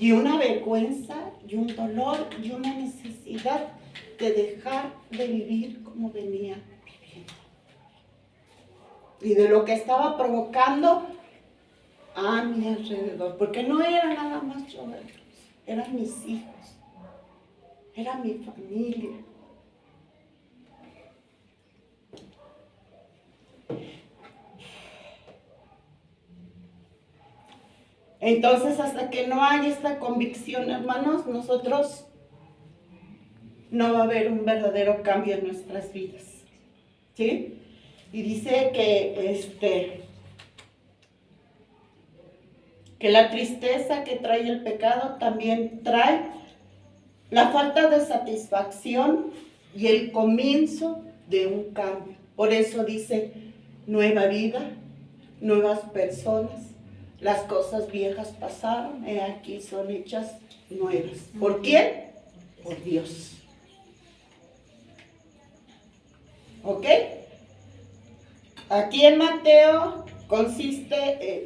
y una vergüenza y un dolor y una necesidad de dejar de vivir como venía viviendo. Y de lo que estaba provocando a mi alrededor, porque no era nada más yo, eran mis hijos, era mi familia. Entonces, hasta que no haya esta convicción, hermanos, nosotros no va a haber un verdadero cambio en nuestras vidas, ¿sí? Y dice que la tristeza que trae el pecado también trae la falta de satisfacción y el comienzo de un cambio. Por eso dice, nueva vida, nuevas personas. Las cosas viejas pasaron, y aquí son hechas nuevas. ¿Por quién? Por Dios. ¿Ok? Aquí en Mateo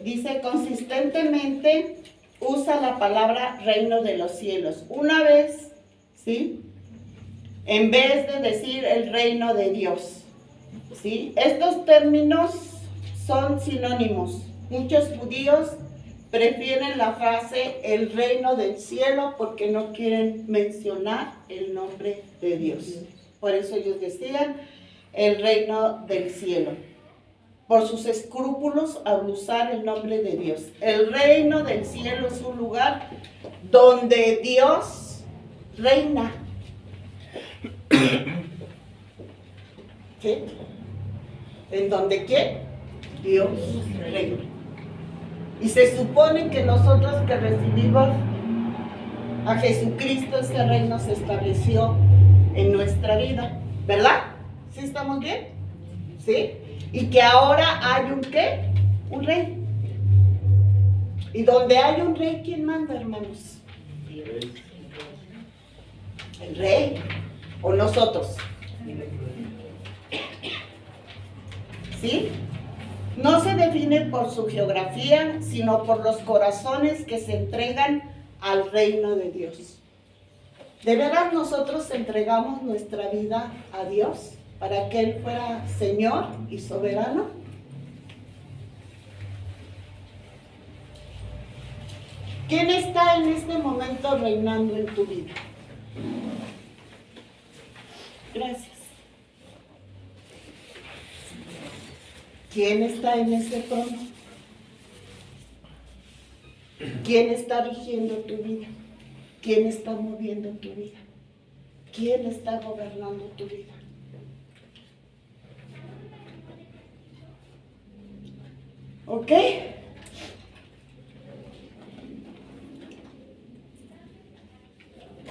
dice consistentemente, usa la palabra reino de los cielos. Una vez, ¿sí? En vez de decir el reino de Dios. ¿Sí? Estos términos son sinónimos. Muchos judíos prefieren la frase el reino del cielo porque no quieren mencionar el nombre de Dios. Por eso ellos decían el reino del cielo, por sus escrúpulos al usar el nombre de Dios. El reino del cielo es un lugar donde Dios reina. ¿Sí? ¿En donde qué? Dios reina. Y se supone que nosotros que recibimos a Jesucristo, ese reino se estableció en nuestra vida, ¿verdad? ¿Sí estamos bien? ¿Sí? Y que ahora hay un ¿qué? Un rey. Y donde hay un rey, ¿quién manda, hermanos? El rey. O nosotros. ¿Sí? No se define por su geografía, sino por los corazones que se entregan al reino de Dios. ¿De verdad nosotros entregamos nuestra vida a Dios para que Él fuera Señor y soberano? ¿Quién está en este momento reinando en tu vida? Gracias. ¿Quién está en ese trono? ¿Quién está rigiendo tu vida? ¿Quién está moviendo tu vida? ¿Quién está gobernando tu vida? ¿Ok?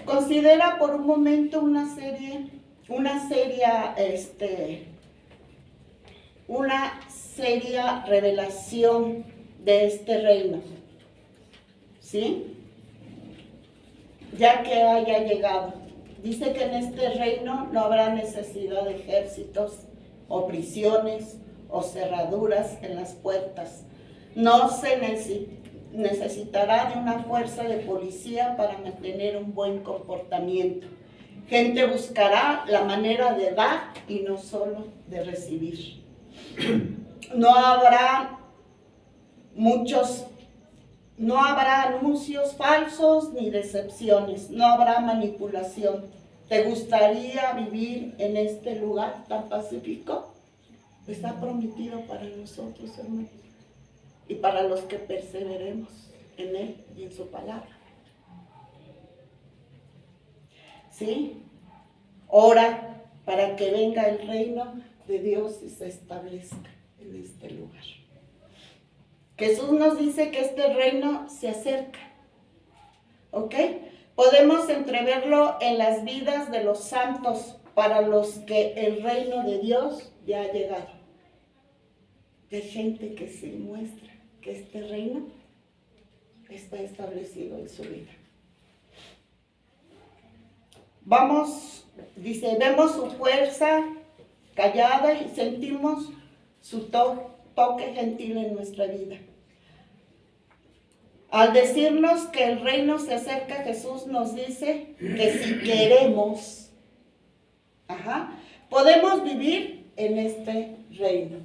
Considera por un momento una seria revelación de este reino, ¿sí? Ya que haya llegado. Dice que en este reino no habrá necesidad de ejércitos o prisiones o cerraduras en las puertas. No se necesitará de una fuerza de policía para mantener un buen comportamiento. Gente buscará la manera de dar y no solo de recibir. No habrá anuncios falsos ni decepciones, no habrá manipulación. ¿Te gustaría vivir en este lugar tan pacífico? Está prometido para nosotros, hermanos, y para los que perseveremos en Él y en su palabra. ¿Sí? Ora para que venga el reino de Dios y se establezca en este lugar. Jesús nos dice que este reino se acerca. ¿Ok? Podemos entreverlo en las vidas de los santos para los que el reino de Dios ya ha llegado. De gente que se muestra que este reino está establecido en su vida. Vemos su fuerza callada y sentimos su toque gentil en nuestra vida. Al decirnos que el reino se acerca, Jesús nos dice que si queremos, podemos vivir en este reino.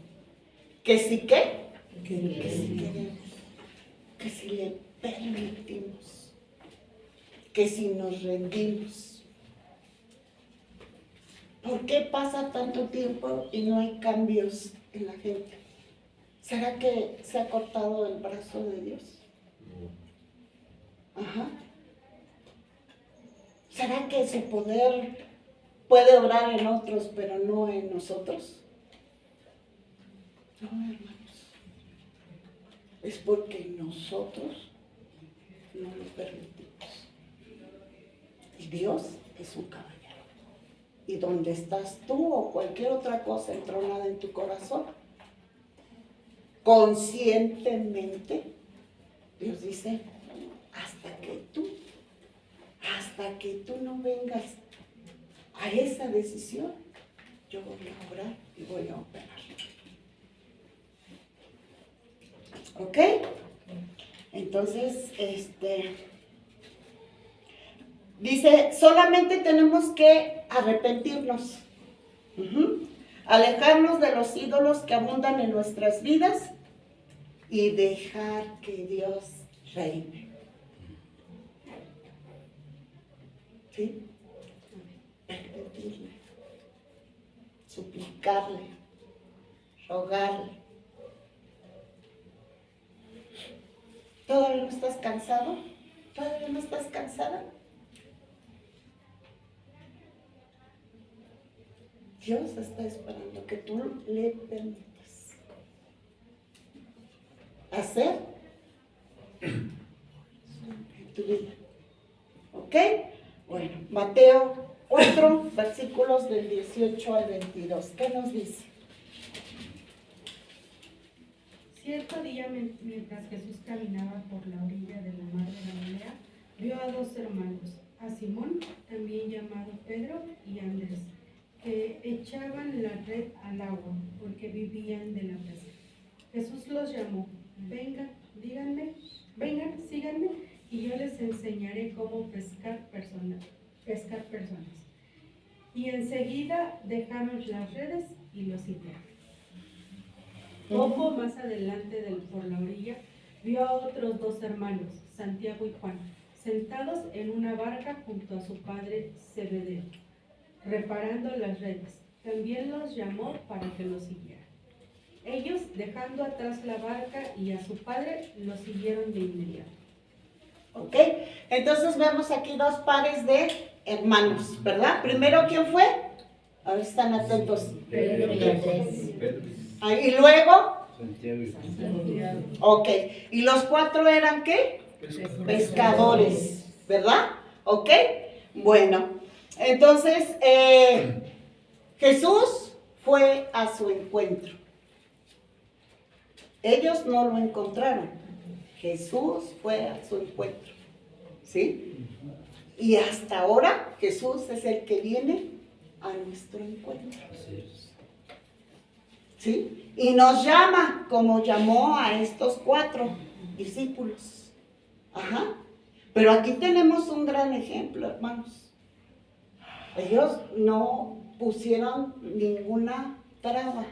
¿Que si qué? Que si queremos, que si le permitimos, que si nos rendimos. ¿Por qué pasa tanto tiempo y no hay cambios en la gente? ¿Será que se ha cortado el brazo de Dios? ¿Será que su poder puede obrar en otros, pero no en nosotros? No, hermanos. Es porque nosotros no lo permitimos. Y Dios es un caballero. Y donde estás tú o cualquier otra cosa entronada en tu corazón, conscientemente, Dios dice, hasta que tú no vengas a esa decisión, yo voy a orar y voy a operar. ¿Ok? Entonces, dice, solamente tenemos que arrepentirnos, alejarnos de los ídolos que abundan en nuestras vidas y dejar que Dios reine. ¿Sí? Permitirle, suplicarle, rogarle. ¿Todavía no estás cansado? ¿Todavía no estás cansada? Dios está esperando que tú le permitas hacer en tu vida. ¿Ok? Bueno, Mateo 4, versículos del 18 al 22. ¿Qué nos dice? Cierto día, mientras Jesús caminaba por la orilla de la mar de Galilea, vio a dos hermanos, a Simón, también llamado Pedro, y Andrés, que echaban la red al agua, porque vivían de la pesca. Jesús los llamó, vengan, síganme, y yo les enseñaré cómo pescar personas. Y enseguida dejaron las redes y los siguieron. Poco más adelante por la orilla, vio a otros dos hermanos, Santiago y Juan, sentados en una barca junto a su padre Zebedeo, reparando las redes. También los llamó para que los siguieran. Ellos, dejando atrás la barca y a su padre, los siguieron de inmediato. ¿Ok? Entonces vemos aquí dos pares de hermanos, ¿verdad? Primero, ¿quién fue? Ahora están atentos. Pedro y Andrés. Y luego, Santiago. ok. ¿Y los cuatro eran qué? Pescadores, ¿verdad? ¿Ok? Bueno, entonces Jesús fue a su encuentro. Ellos no lo encontraron. Jesús fue a su encuentro. ¿Sí? Y hasta ahora Jesús es el que viene a nuestro encuentro. ¿Sí? Y nos llama como llamó a estos 4 discípulos. Pero aquí tenemos un gran ejemplo, hermanos. Ellos no pusieron ninguna traba.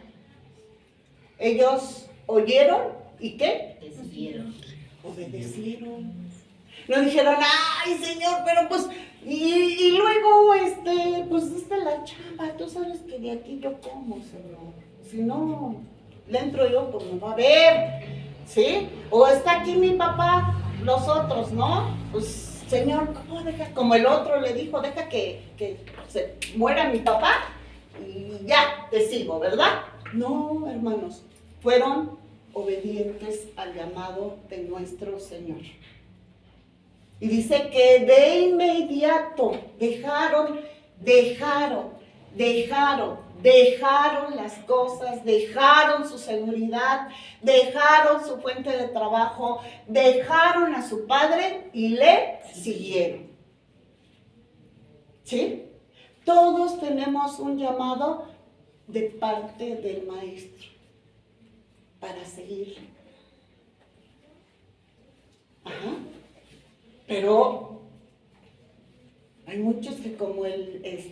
Ellos oyeron y ¿qué? Obedecieron. No dijeron, ay Señor, pero pues, y luego, pues esta es la chamba, tú sabes que de aquí yo como, Señor. Si no, le entro yo, pues me va a ver, ¿sí? O está aquí mi papá, los otros, ¿no? Pues, Señor, ¿cómo deja? Como el otro le dijo, deja que se muera mi papá y ya, te sigo, ¿verdad? No, hermanos, fueron obedientes al llamado de nuestro Señor. Y dice que de inmediato dejaron las cosas, dejaron su seguridad, dejaron su fuente de trabajo, dejaron a su padre y le siguieron. ¿Sí? Todos tenemos un llamado de parte del Maestro para seguirle. Ajá. Pero hay muchos que como el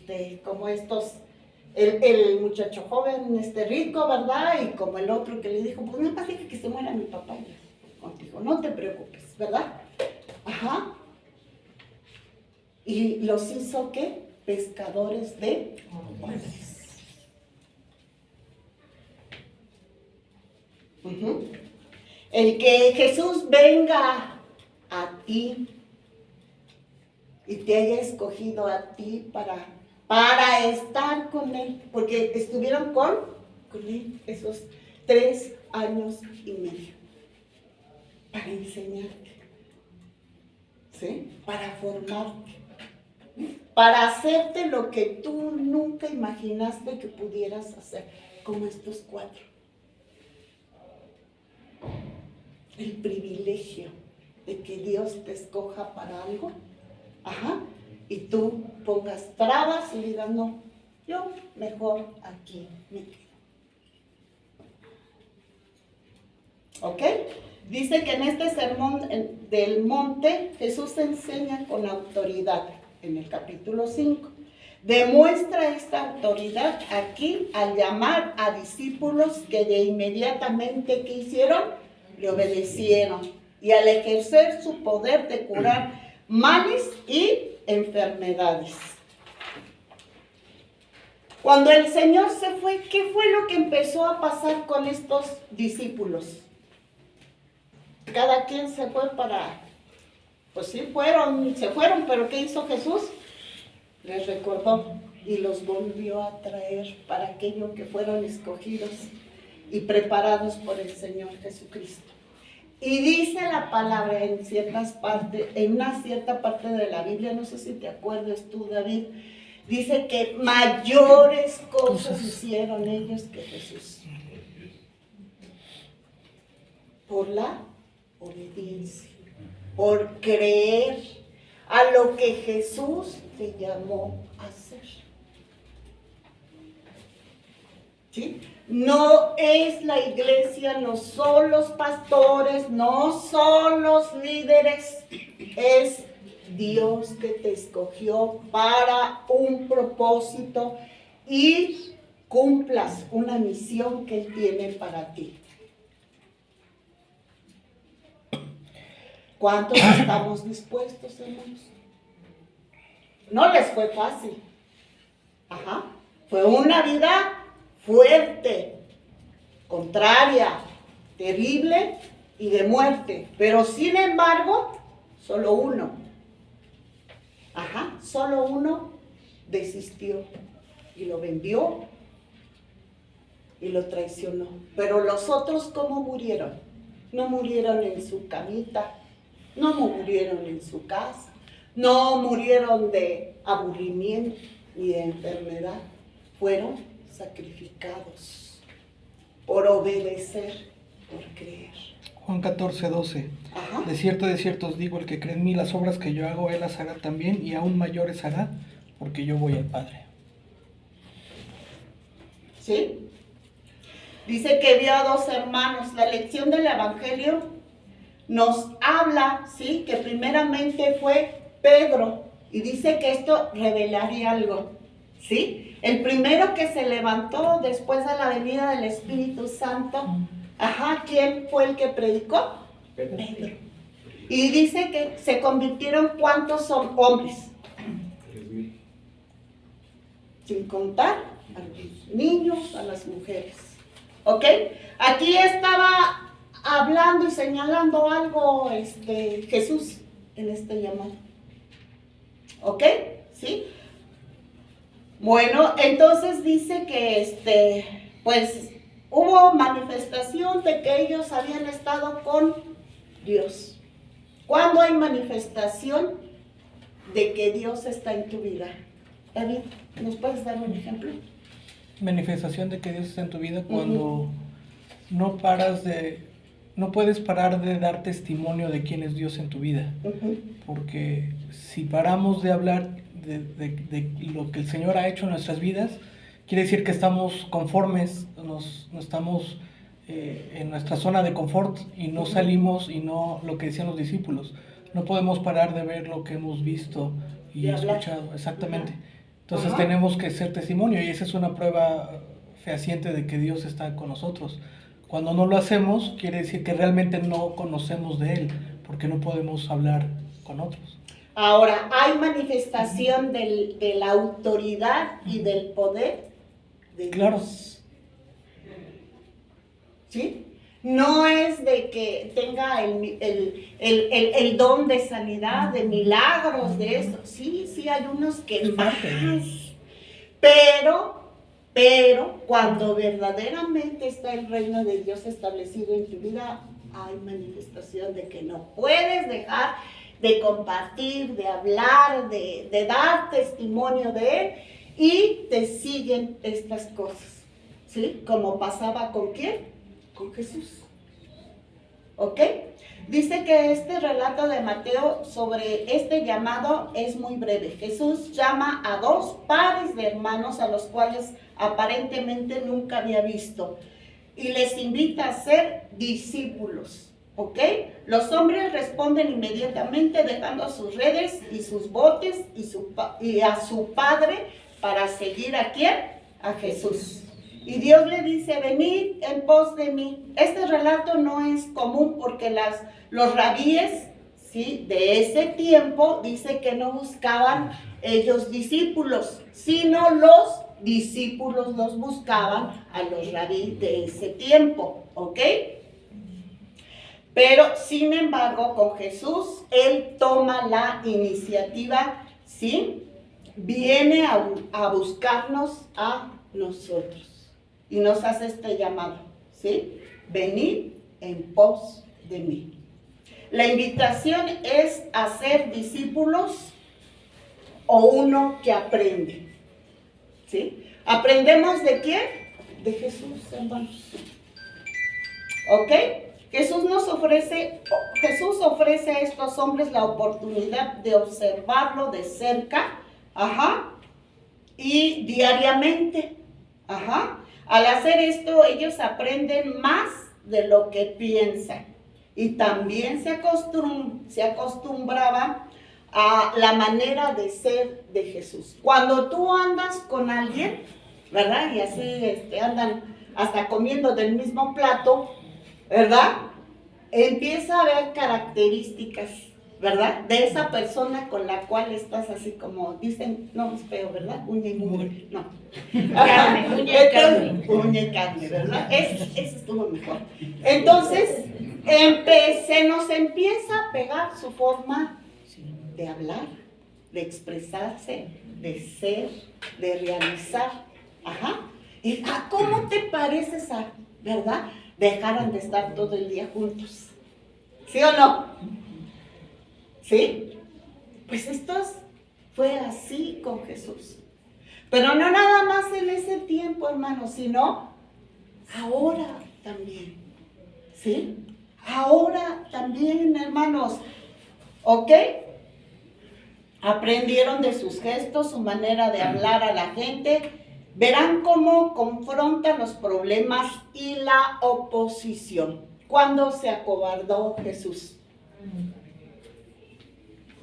muchacho joven, rico, ¿verdad? Y como el otro que le dijo, pues no pasa que se muera mi papá ya contigo, no te preocupes, ¿verdad? Ajá. Y los hizo, ¿qué? Pescadores de hombres. Uh-huh. El que Jesús venga a ti y te haya escogido a ti para estar con Él, porque estuvieron con Él esos 3 años y medio, para enseñarte, ¿sí? Para formarte, para hacerte lo que tú nunca imaginaste que pudieras hacer, como estos 4. El privilegio de que Dios te escoja para algo, ajá, y tú pongas trabas y digas, no, yo mejor aquí me quedo. ¿Ok? Dice que en este sermón del monte Jesús enseña con autoridad en el capítulo 5. Demuestra esta autoridad aquí al llamar a discípulos que de inmediatamente, ¿qué hicieron? Le obedecieron. Y al ejercer su poder de curar males y enfermedades. Cuando el Señor se fue, ¿qué fue lo que empezó a pasar con estos discípulos? Cada quien se fue pues sí se fueron, pero ¿qué hizo Jesús? Les recordó y los volvió a traer para aquello que fueron escogidos y preparados por el Señor Jesucristo. Y dice la palabra en una cierta parte de la Biblia, no sé si te acuerdas tú, David, dice que mayores cosas hicieron ellos que Jesús. Por la obediencia, por creer a lo que Jesús te llamó a hacer. ¿Sí? No es la iglesia, no son los pastores, no son los líderes, es Dios que te escogió para un propósito y cumplas una misión que Él tiene para ti. ¿Cuántos estamos dispuestos, hermanos? No les fue fácil. Ajá. Fue una vida fuerte, contraria, terrible y de muerte. Pero sin embargo, solo uno. Ajá. Solo uno desistió y lo vendió y lo traicionó. Pero los otros, ¿cómo murieron? No murieron en su camita. No murieron en su casa, no murieron de aburrimiento ni de enfermedad, fueron sacrificados por obedecer, por creer. Juan 14:12. Ajá. De cierto os digo, el que cree en mí, las obras que yo hago, él las hará también, y aún mayores hará, porque yo voy al Padre. ¿Sí? Dice que vio a 2 hermanos. La lección del Evangelio nos habla, ¿sí? Que primeramente fue Pedro, y dice que esto revelaría algo, ¿sí? El primero que se levantó después de la venida del Espíritu Santo, ajá, ¿quién fue el que predicó? Pedro. Y dice que se convirtieron, ¿cuántos son hombres? 3,000. Sin contar a los niños, a las mujeres, ¿ok? Aquí estaba hablando y señalando algo Jesús en este llamado. ¿Ok? ¿Sí? Bueno, entonces dice que pues hubo manifestación de que ellos habían estado con Dios. ¿Cuándo hay manifestación de que Dios está en tu vida? David, ¿nos puedes dar un ejemplo? Manifestación de que Dios está en tu vida cuando no puedes parar de dar testimonio de quién es Dios en tu vida. Porque si paramos de hablar de lo que el Señor ha hecho en nuestras vidas, quiere decir que estamos conformes, no estamos en nuestra zona de confort y no salimos y no, lo que decían los discípulos, no podemos parar de ver lo que hemos visto y De hablar. escuchado, exactamente. Entonces Ajá. tenemos que ser testimonio y esa es una prueba fehaciente de que Dios está con nosotros. Cuando no lo hacemos, quiere decir que realmente no conocemos de Él, porque no podemos hablar con otros. Ahora, hay manifestación de la autoridad y del poder de Claro. Dios. ¿Sí? No es de que tenga el don de sanidad, de milagros, de eso. Sí, sí, hay unos que Es más. parte. Pero cuando verdaderamente está el reino de Dios establecido en tu vida, hay manifestación de que no puedes dejar de compartir, de hablar, de dar testimonio de Él, y te siguen estas cosas, ¿sí? Como pasaba con ¿quién? Con Jesús. ¿Ok? Dice que este relato de Mateo sobre este llamado es muy breve. Jesús llama a dos pares de hermanos a los cuales aparentemente nunca había visto y les invita a ser discípulos. ¿Ok? Los hombres responden inmediatamente dejando sus redes y sus botes y a su padre para seguir ¿a quién? A Jesús. Y Dios le dice, venid en pos de mí. Este relato no es común porque los rabíes, ¿sí?, de ese tiempo dice que no buscaban ellos discípulos, sino los discípulos los buscaban a los rabíes de ese tiempo, ¿ok? Pero, sin embargo, con Jesús, Él toma la iniciativa, ¿sí? Viene a buscarnos a nosotros. Y nos hace este llamado, ¿sí? Venid en pos de mí. La invitación es a ser discípulos o uno que aprende, ¿sí? ¿Aprendemos de quién? De Jesús, hermanos. ¿Ok? Jesús ofrece a estos hombres la oportunidad de observarlo de cerca, y diariamente, Al hacer esto, ellos aprenden más de lo que piensan y también se acostumbraban a la manera de ser de Jesús. Cuando tú andas con alguien, ¿verdad? Y así andan hasta comiendo del mismo plato, ¿verdad? Empieza a haber características, ¿verdad? De esa persona con la cual estás así como, dicen, no es feo, ¿verdad? Uña y mugre, no. Carne, uña y carne. Uña y carne, ¿verdad? Eso estuvo mejor. Entonces, se nos empieza a pegar su forma de hablar, de expresarse, de ser, de realizar. ¿Y cómo te parece esa, verdad? Dejaran de estar todo el día juntos. ¿Sí o no? ¿Sí? Pues esto fue así con Jesús. Pero no nada más en ese tiempo, hermanos, sino ahora también. ¿Sí? Ahora también, hermanos. ¿Ok? Aprendieron de sus gestos, su manera de hablar a la gente. Verán cómo confrontan los problemas y la oposición. ¿Cuándo se acobardó Jesús?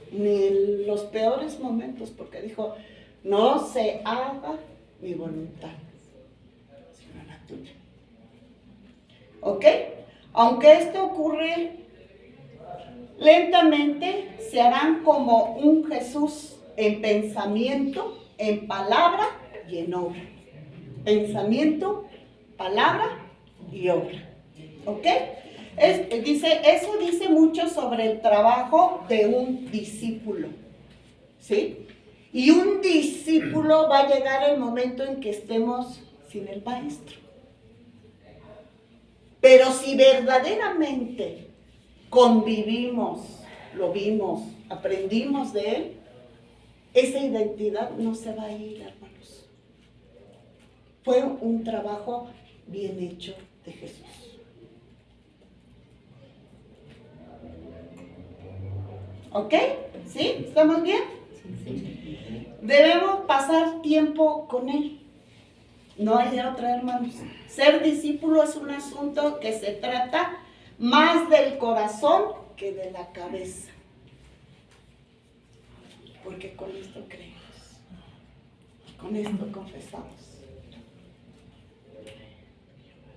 Ni en los peores momentos, porque dijo, no se haga mi voluntad, sino la tuya. ¿Ok? Aunque esto ocurre lentamente, se harán como un Jesús en pensamiento, en palabra y en obra. Pensamiento, palabra y obra. ¿Ok? Eso dice mucho sobre el trabajo de un discípulo. ¿Sí? Y un discípulo va a llegar el momento en que estemos sin el maestro. Pero si verdaderamente convivimos, lo vimos, aprendimos de él, esa identidad no se va a ir, hermanos. Fue un trabajo bien hecho de Jesús. ¿Ok? ¿Sí? ¿Estamos bien? Debemos pasar tiempo con Él. No hay otra, hermanos. Ser discípulo es un asunto que se trata más del corazón que de la cabeza. Porque con esto creemos, con esto confesamos.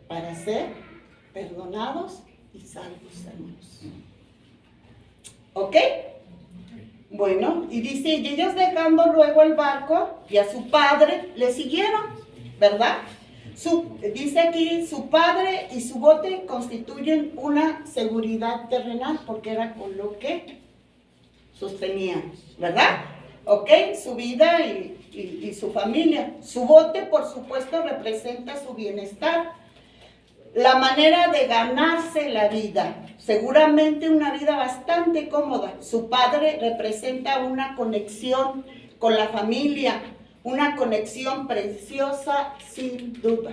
Para ser perdonados y salvos, hermanos. ¿Ok? Bueno, y dice, y ellos dejando luego el barco y a su padre le siguieron, ¿verdad? Dice aquí, su padre y su bote constituyen una seguridad terrenal, porque era con lo que sostenían, ¿verdad? ¿Ok? Su vida y su familia. Su bote, por supuesto, representa su bienestar. La manera de ganarse la vida, seguramente una vida bastante cómoda. Su padre representa una conexión con la familia, una conexión preciosa sin duda.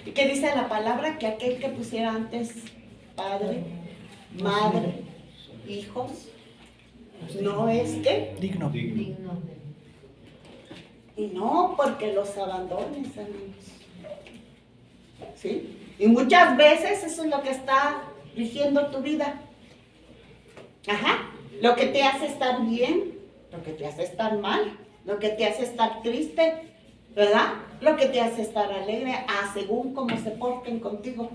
¿Y qué dice la palabra? Que aquel que pusiera antes padre, madre, hijos, no es que Digno. y no porque los abandones, amigos. ¿Sí? Y muchas veces eso es lo que está rigiendo tu vida. Ajá. Lo que te hace estar bien, lo que te hace estar mal, lo que te hace estar triste, ¿verdad? Lo que te hace estar alegre, según cómo se porten contigo.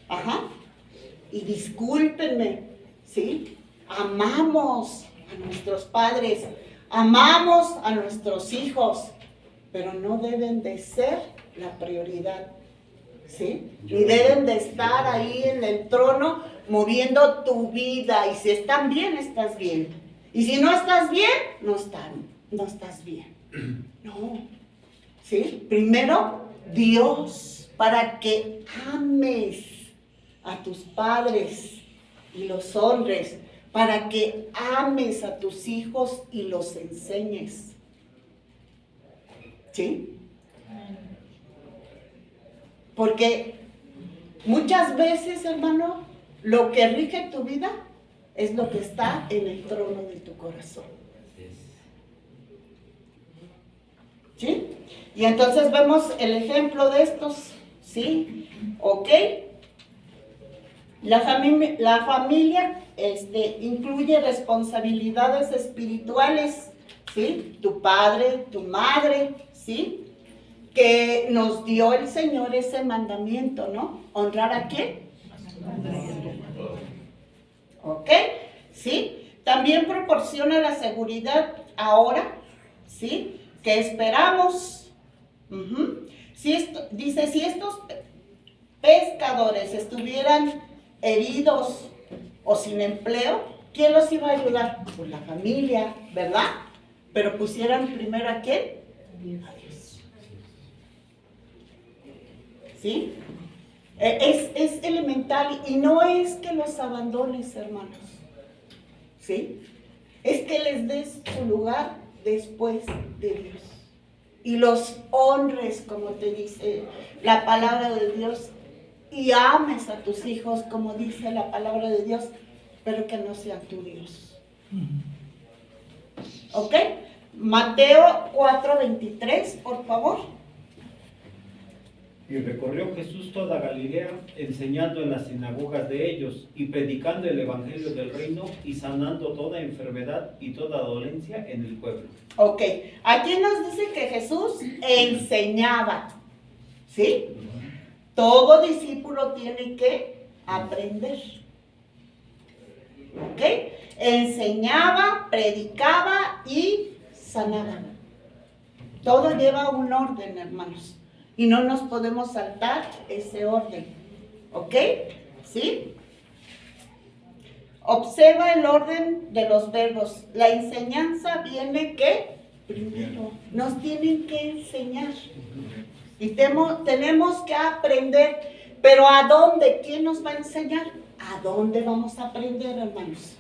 Ajá. Y discúlpenme, ¿sí? Amamos a nuestros padres, amamos a nuestros hijos, pero no deben de ser la prioridad, ¿sí? Ni deben de estar ahí en el trono moviendo tu vida. Y si están bien, estás bien. Y si no estás bien, no estás bien. No. ¿Sí? Primero, Dios, para que ames a tus padres y los honres, para que ames a tus hijos y los enseñes. ¿Sí? Porque muchas veces, hermano, lo que rige tu vida es lo que está en el trono de tu corazón. ¿Sí? Y entonces vemos el ejemplo de estos, ¿sí? ¿Ok? La familia incluye responsabilidades espirituales, ¿sí? Tu padre, tu madre, ¿sí? Que nos dio el Señor ese mandamiento, ¿no? ¿Honrar a quién? ¿Ok? ¿Sí? También proporciona la seguridad ahora, ¿sí? Que esperamos. Dice, si estos pescadores estuvieran heridos o sin empleo, ¿quién los iba a ayudar? Pues la familia, ¿verdad? Pero pusieran primero ¿a quién? A Dios. ¿Sí? Es elemental y no es que los abandones, hermanos. ¿Sí? Es que les des su lugar después de Dios. Y los honres, como te dice la palabra de Dios, y ames a tus hijos, como dice la palabra de Dios, pero que no sean tu Dios. ¿Ok? Mateo 4:23, por favor. Y recorrió Jesús toda Galilea, enseñando en las sinagogas de ellos, y predicando el evangelio del reino, y sanando toda enfermedad y toda dolencia en el pueblo. Ok, aquí nos dice que Jesús enseñaba, ¿sí? Todo discípulo tiene que aprender, ¿ok? Enseñaba, predicaba y sanaba. Todo lleva un orden, hermanos, y no nos podemos saltar ese orden, ¿ok? ¿Sí? Observa el orden de los verbos. La enseñanza viene ¿qué? Primero. Nos tienen que enseñar. Y tenemos que aprender. Pero ¿a dónde? ¿Quién nos va a enseñar? ¿A dónde vamos a aprender, hermanos?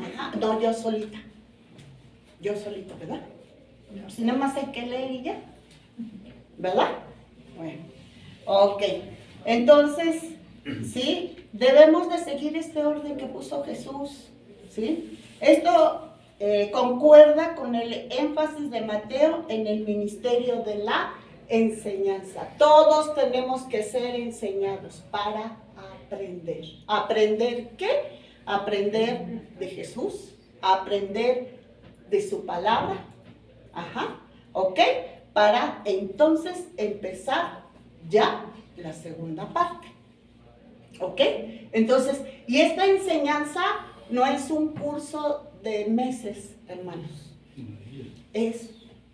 Ajá. No, yo solita. Yo solita, ¿verdad? Si nada más hay que leer y ya. ¿Verdad? Bueno. Ok. Entonces, ¿sí? Debemos de seguir este orden que puso Jesús, ¿sí? Esto concuerda con el énfasis de Mateo en el ministerio de la enseñanza. Todos tenemos que ser enseñados para aprender. ¿Aprender qué? Aprender de Jesús, aprender de su palabra. Ajá, ¿ok? Para entonces empezar ya la segunda parte. ¿Ok? Entonces, y esta enseñanza no es un curso de meses, hermanos. Es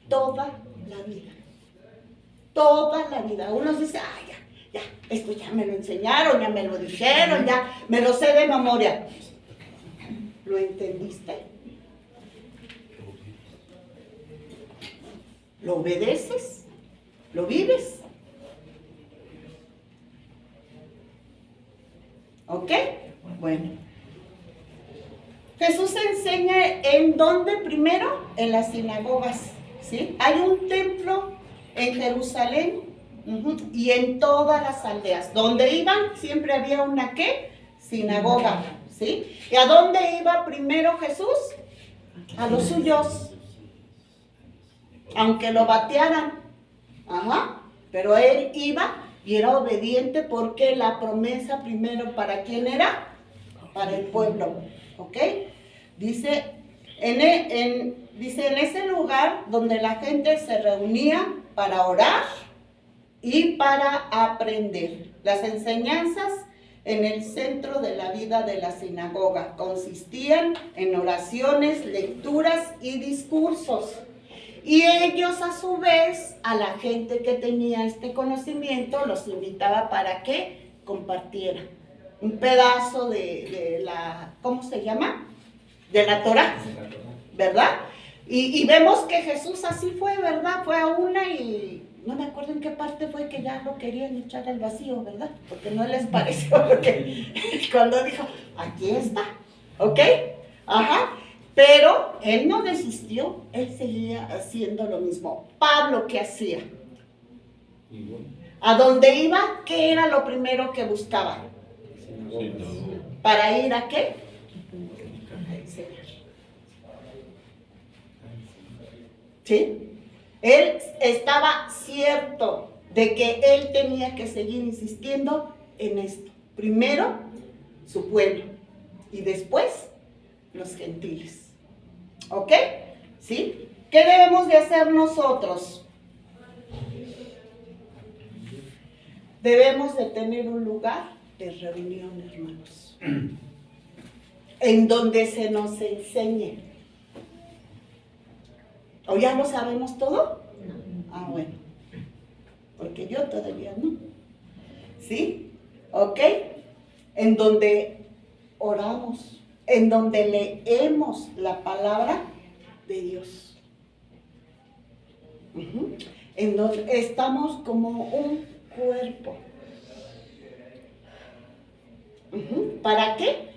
toda la vida. Toda la vida. Unos dicen, ay, ya, esto ya me lo enseñaron, ya me lo dijeron, ya me lo sé de memoria. ¿Lo entendiste? ¿Lo obedeces? ¿Lo vives? ¿Ok? Bueno. Jesús enseña en dónde primero, en las sinagogas, ¿sí? Hay un templo en Jerusalén y en todas las aldeas. Donde iban siempre había una ¿qué? Sinagoga, ¿sí? ¿Y a dónde iba primero Jesús? A los suyos. Aunque lo batearan, pero él iba y era obediente porque la promesa primero, ¿para quién era? Para el pueblo, ¿ok? Dice, en ese lugar donde la gente se reunía para orar y para aprender. Las enseñanzas en el centro de la vida de la sinagoga consistían en oraciones, lecturas y discursos. Y ellos a su vez, a la gente que tenía este conocimiento, los invitaba para que compartieran un pedazo de la, ¿cómo se llama? De la Torá, ¿verdad? Y vemos que Jesús así fue, ¿verdad? Fue a una y no me acuerdo en qué parte fue que ya lo querían echar al vacío, ¿verdad? Porque no les pareció, porque cuando dijo, aquí está, ¿ok? Ajá. Pero él no desistió, él seguía haciendo lo mismo. Pablo, ¿qué hacía? ¿A dónde iba? ¿Qué era lo primero que buscaba? ¿Para ir a qué? A enseñar. ¿Sí? Él estaba cierto de que él tenía que seguir insistiendo en esto. Primero, su pueblo, y después, los gentiles. ¿Ok? ¿Sí? ¿Qué debemos de hacer nosotros? Debemos de tener un lugar de reunión, hermanos, en donde se nos enseñe. ¿O ya lo sabemos todo? Ah, bueno, porque yo todavía no. ¿Sí? ¿Ok? En donde oramos, en donde leemos la palabra de Dios. En donde estamos como un cuerpo. ¿Para qué?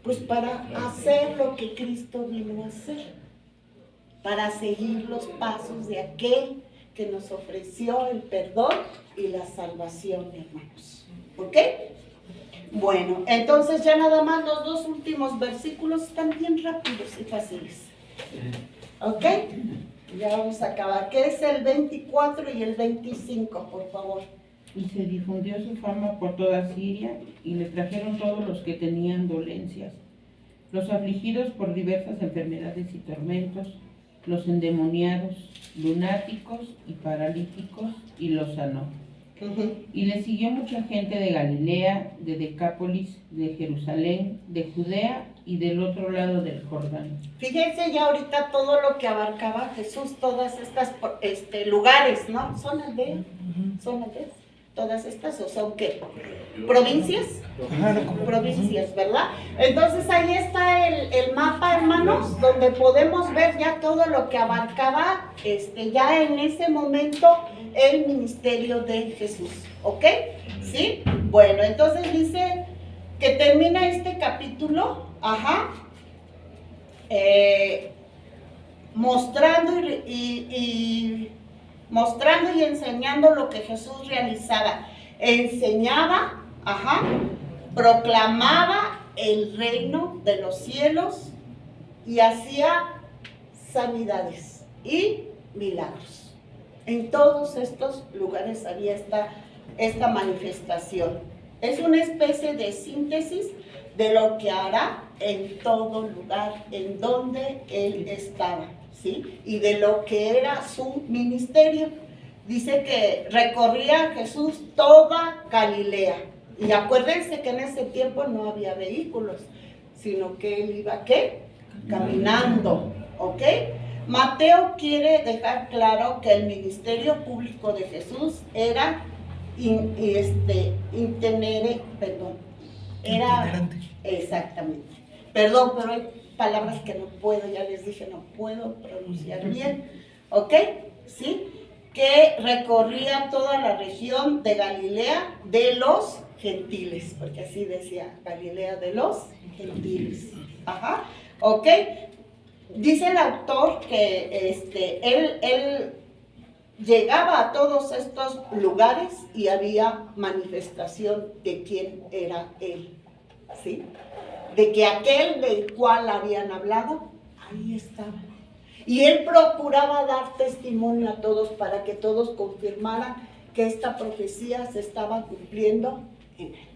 Pues para hacer lo que Cristo vino a hacer. Para seguir los pasos de aquel que nos ofreció el perdón y la salvación, hermanos. ¿Ok? Bueno, entonces ya nada más los dos últimos versículos están bien rápidos y fáciles. ¿Ok? Ya vamos a acabar. ¿Qué es el 24 y el 25, por favor? Y se difundió su fama por toda Siria, y le trajeron todos los que tenían dolencias, los afligidos por diversas enfermedades y tormentos, los endemoniados, lunáticos y paralíticos, y los sanó. Y le siguió mucha gente de Galilea, de Decápolis, de Jerusalén, de Judea y del otro lado del Jordán. Fíjense ya ahorita todo lo que abarcaba Jesús, todas estas lugares, ¿no? ¿Son aldeas? ¿Son aldeas? Todas estas, ¿o son qué? ¿Provincias? Provincias, ¿verdad? Entonces ahí está el mapa, hermanos, donde podemos ver ya todo lo que abarcaba ya en ese momento el ministerio de Jesús, ¿ok? ¿Sí? Bueno, entonces dice que termina este capítulo, mostrando y enseñando lo que Jesús realizaba. Enseñaba, proclamaba el reino de los cielos y hacía sanidades y milagros. En todos estos lugares había esta manifestación. Es una especie de síntesis de lo que hará en todo lugar en donde él estaba, ¿sí? Y de lo que era su ministerio. Dice que recorría Jesús toda Galilea. Y acuérdense que en ese tiempo no había vehículos, sino que él iba, ¿qué? Caminando, ¿ok? Mateo quiere dejar claro que el ministerio público de Jesús era Itinerante. Exactamente. Perdón, pero hay palabras que no puedo, ya les dije, no puedo pronunciar bien, ¿ok? ¿Sí? Que recorría toda la región de Galilea de los gentiles, porque así decía, Galilea de los gentiles. Ajá, ¿ok? Dice el autor que él llegaba a todos estos lugares y había manifestación de quién era él, ¿sí? De que aquel del cual habían hablado, ahí estaba. Y él procuraba dar testimonio a todos para que todos confirmaran que esta profecía se estaba cumpliendo en él.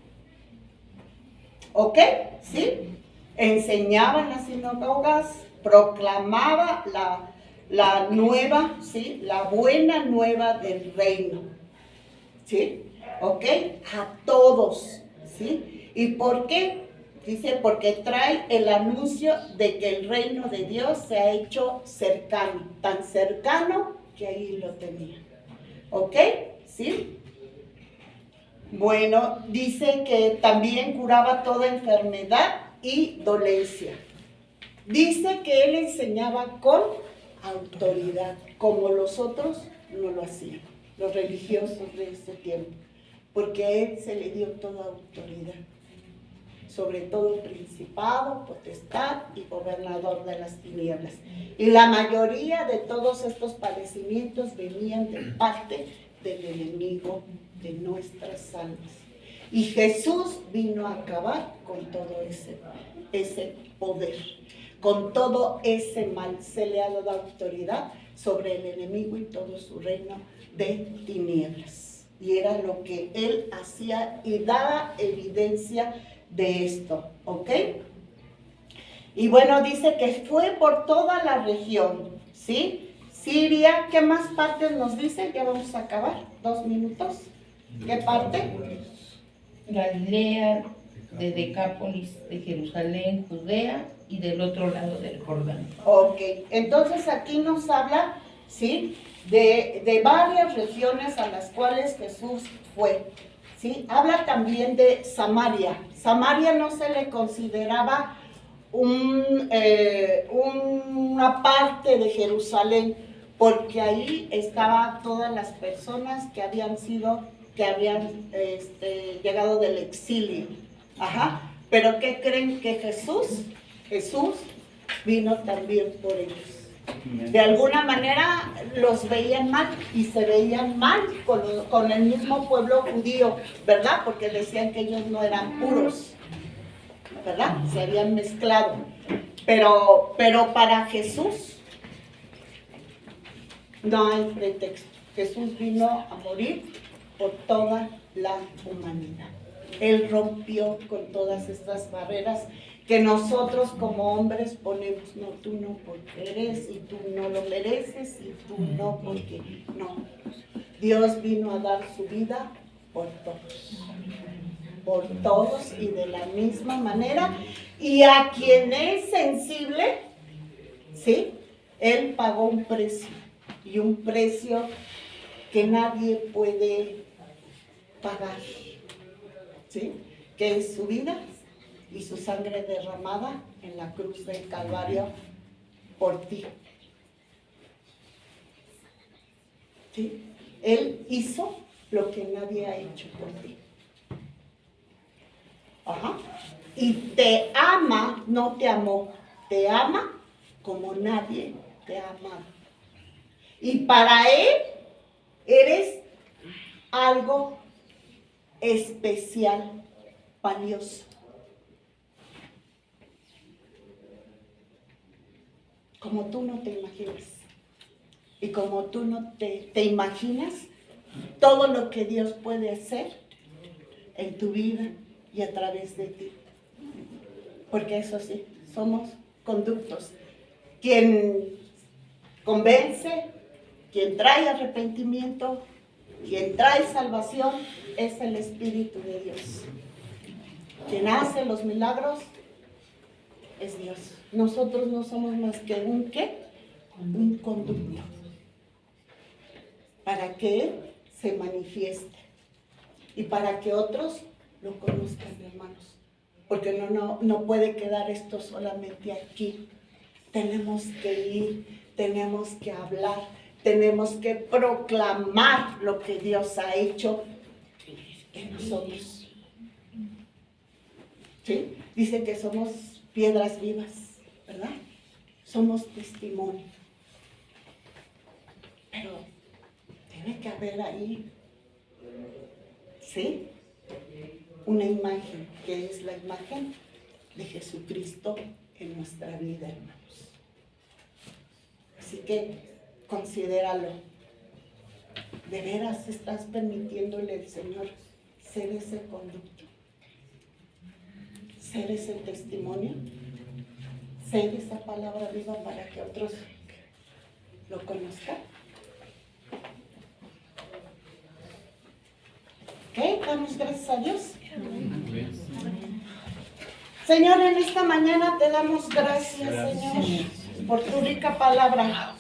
¿Ok? ¿Sí? Enseñaba en las sinagogas, proclamaba la nueva, ¿sí? La buena nueva del reino, ¿sí? ¿Ok? A todos, ¿sí? ¿Y por qué? Dice, porque trae el anuncio de que el reino de Dios se ha hecho cercano, tan cercano que ahí lo tenía. ¿Ok? ¿Sí? Bueno, dice que también curaba toda enfermedad y dolencia. Dice que él enseñaba con autoridad, como los otros no lo hacían, los religiosos de ese tiempo, porque a él se le dio toda autoridad, sobre todo principado, potestad y gobernador de las tinieblas. Y la mayoría de todos estos padecimientos venían de parte del enemigo de nuestras almas. Y Jesús vino a acabar con todo ese poder, con todo ese mal. Se le ha dado autoridad sobre el enemigo y todo su reino de tinieblas. Y era lo que él hacía y daba evidencia de esto, ¿ok? Y bueno, dice que fue por toda la región, ¿sí? Siria, ¿qué más partes nos dice? Ya vamos a acabar, 2 minutos. ¿Qué parte? Galilea, de Decápolis, de Jerusalén, Judea y del otro lado del Jordán. Ok, entonces aquí nos habla, ¿sí? De varias regiones a las cuales Jesús fue, ¿sí? Habla también de Samaria. Samaria no se le consideraba una parte de Jerusalén, porque ahí estaban todas las personas que habían llegado del exilio. Ajá. Pero ¿qué creen? Que Jesús vino también por ellos. De alguna manera los veían mal y se veían mal con el mismo pueblo judío, ¿verdad? Porque decían que ellos no eran puros, ¿verdad? Se habían mezclado. Pero para Jesús no hay pretexto. Jesús vino a morir por toda la humanidad. Él rompió con todas estas barreras que nosotros como hombres ponemos. No, tú no porque eres, y tú no lo mereces, y tú no porque no. Dios vino a dar su vida por todos y de la misma manera. Y a quien es sensible, ¿sí? Él pagó un precio, y un precio que nadie puede pagar, ¿sí? Que es su vida y su sangre derramada en la cruz del Calvario por ti. ¿Sí? Él hizo lo que nadie ha hecho por ti. Ajá. Y te ama, no te amó, te ama como nadie te ha amado. Y para Él eres algo especial, valioso. Como tú no te imaginas. Y como tú no te imaginas todo lo que Dios puede hacer en tu vida y a través de ti. Porque eso sí, somos conductos. Quien convence, quien trae arrepentimiento, quien trae salvación, es el Espíritu de Dios. Quien hace los milagros es Dios. Nosotros no somos más que un ¿qué? Un conducto. Para que Él se manifieste y para que otros lo conozcan, hermanos. Porque no puede quedar esto solamente aquí. Tenemos que ir, tenemos que hablar, tenemos que proclamar lo que Dios ha hecho en nosotros. ¿Sí? Dice que somos piedras vivas, ¿verdad? Somos testimonio. Pero tiene que haber ahí, ¿sí? Una imagen, que es la imagen de Jesucristo en nuestra vida, hermanos. Así que considéralo. ¿De veras estás permitiéndole al Señor ser ese conducto? ¿Ser ese testimonio? ¿Ser esa palabra viva para que otros lo conozcan? ¿Ok? Damos gracias a Dios. Señor, en esta mañana te damos gracias, Señor, por tu rica palabra.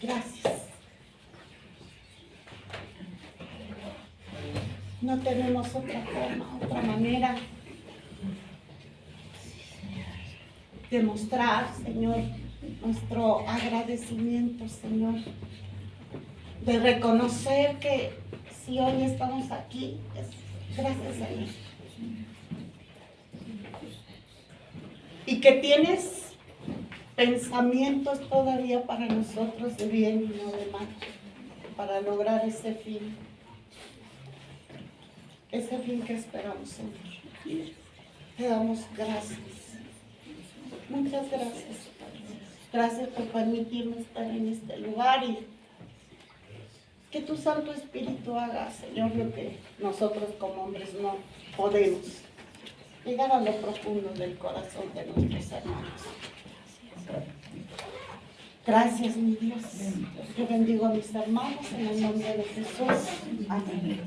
Gracias. No tenemos otra forma, otra manera de mostrar, Señor, nuestro agradecimiento, Señor, de reconocer que si hoy estamos aquí, es gracias a Él. Y que tienes pensamientos todavía para nosotros de bien y no de mal, para lograr ese fin que esperamos, Señor. Te damos gracias. Muchas gracias. Gracias por permitirme estar en este lugar y que tu Santo Espíritu haga, Señor, lo que nosotros como hombres no podemos. Llegar a lo profundo del corazón de nuestros hermanos. Gracias, mi Dios. Yo bendigo a mis hermanos en el nombre de Jesús. Amén.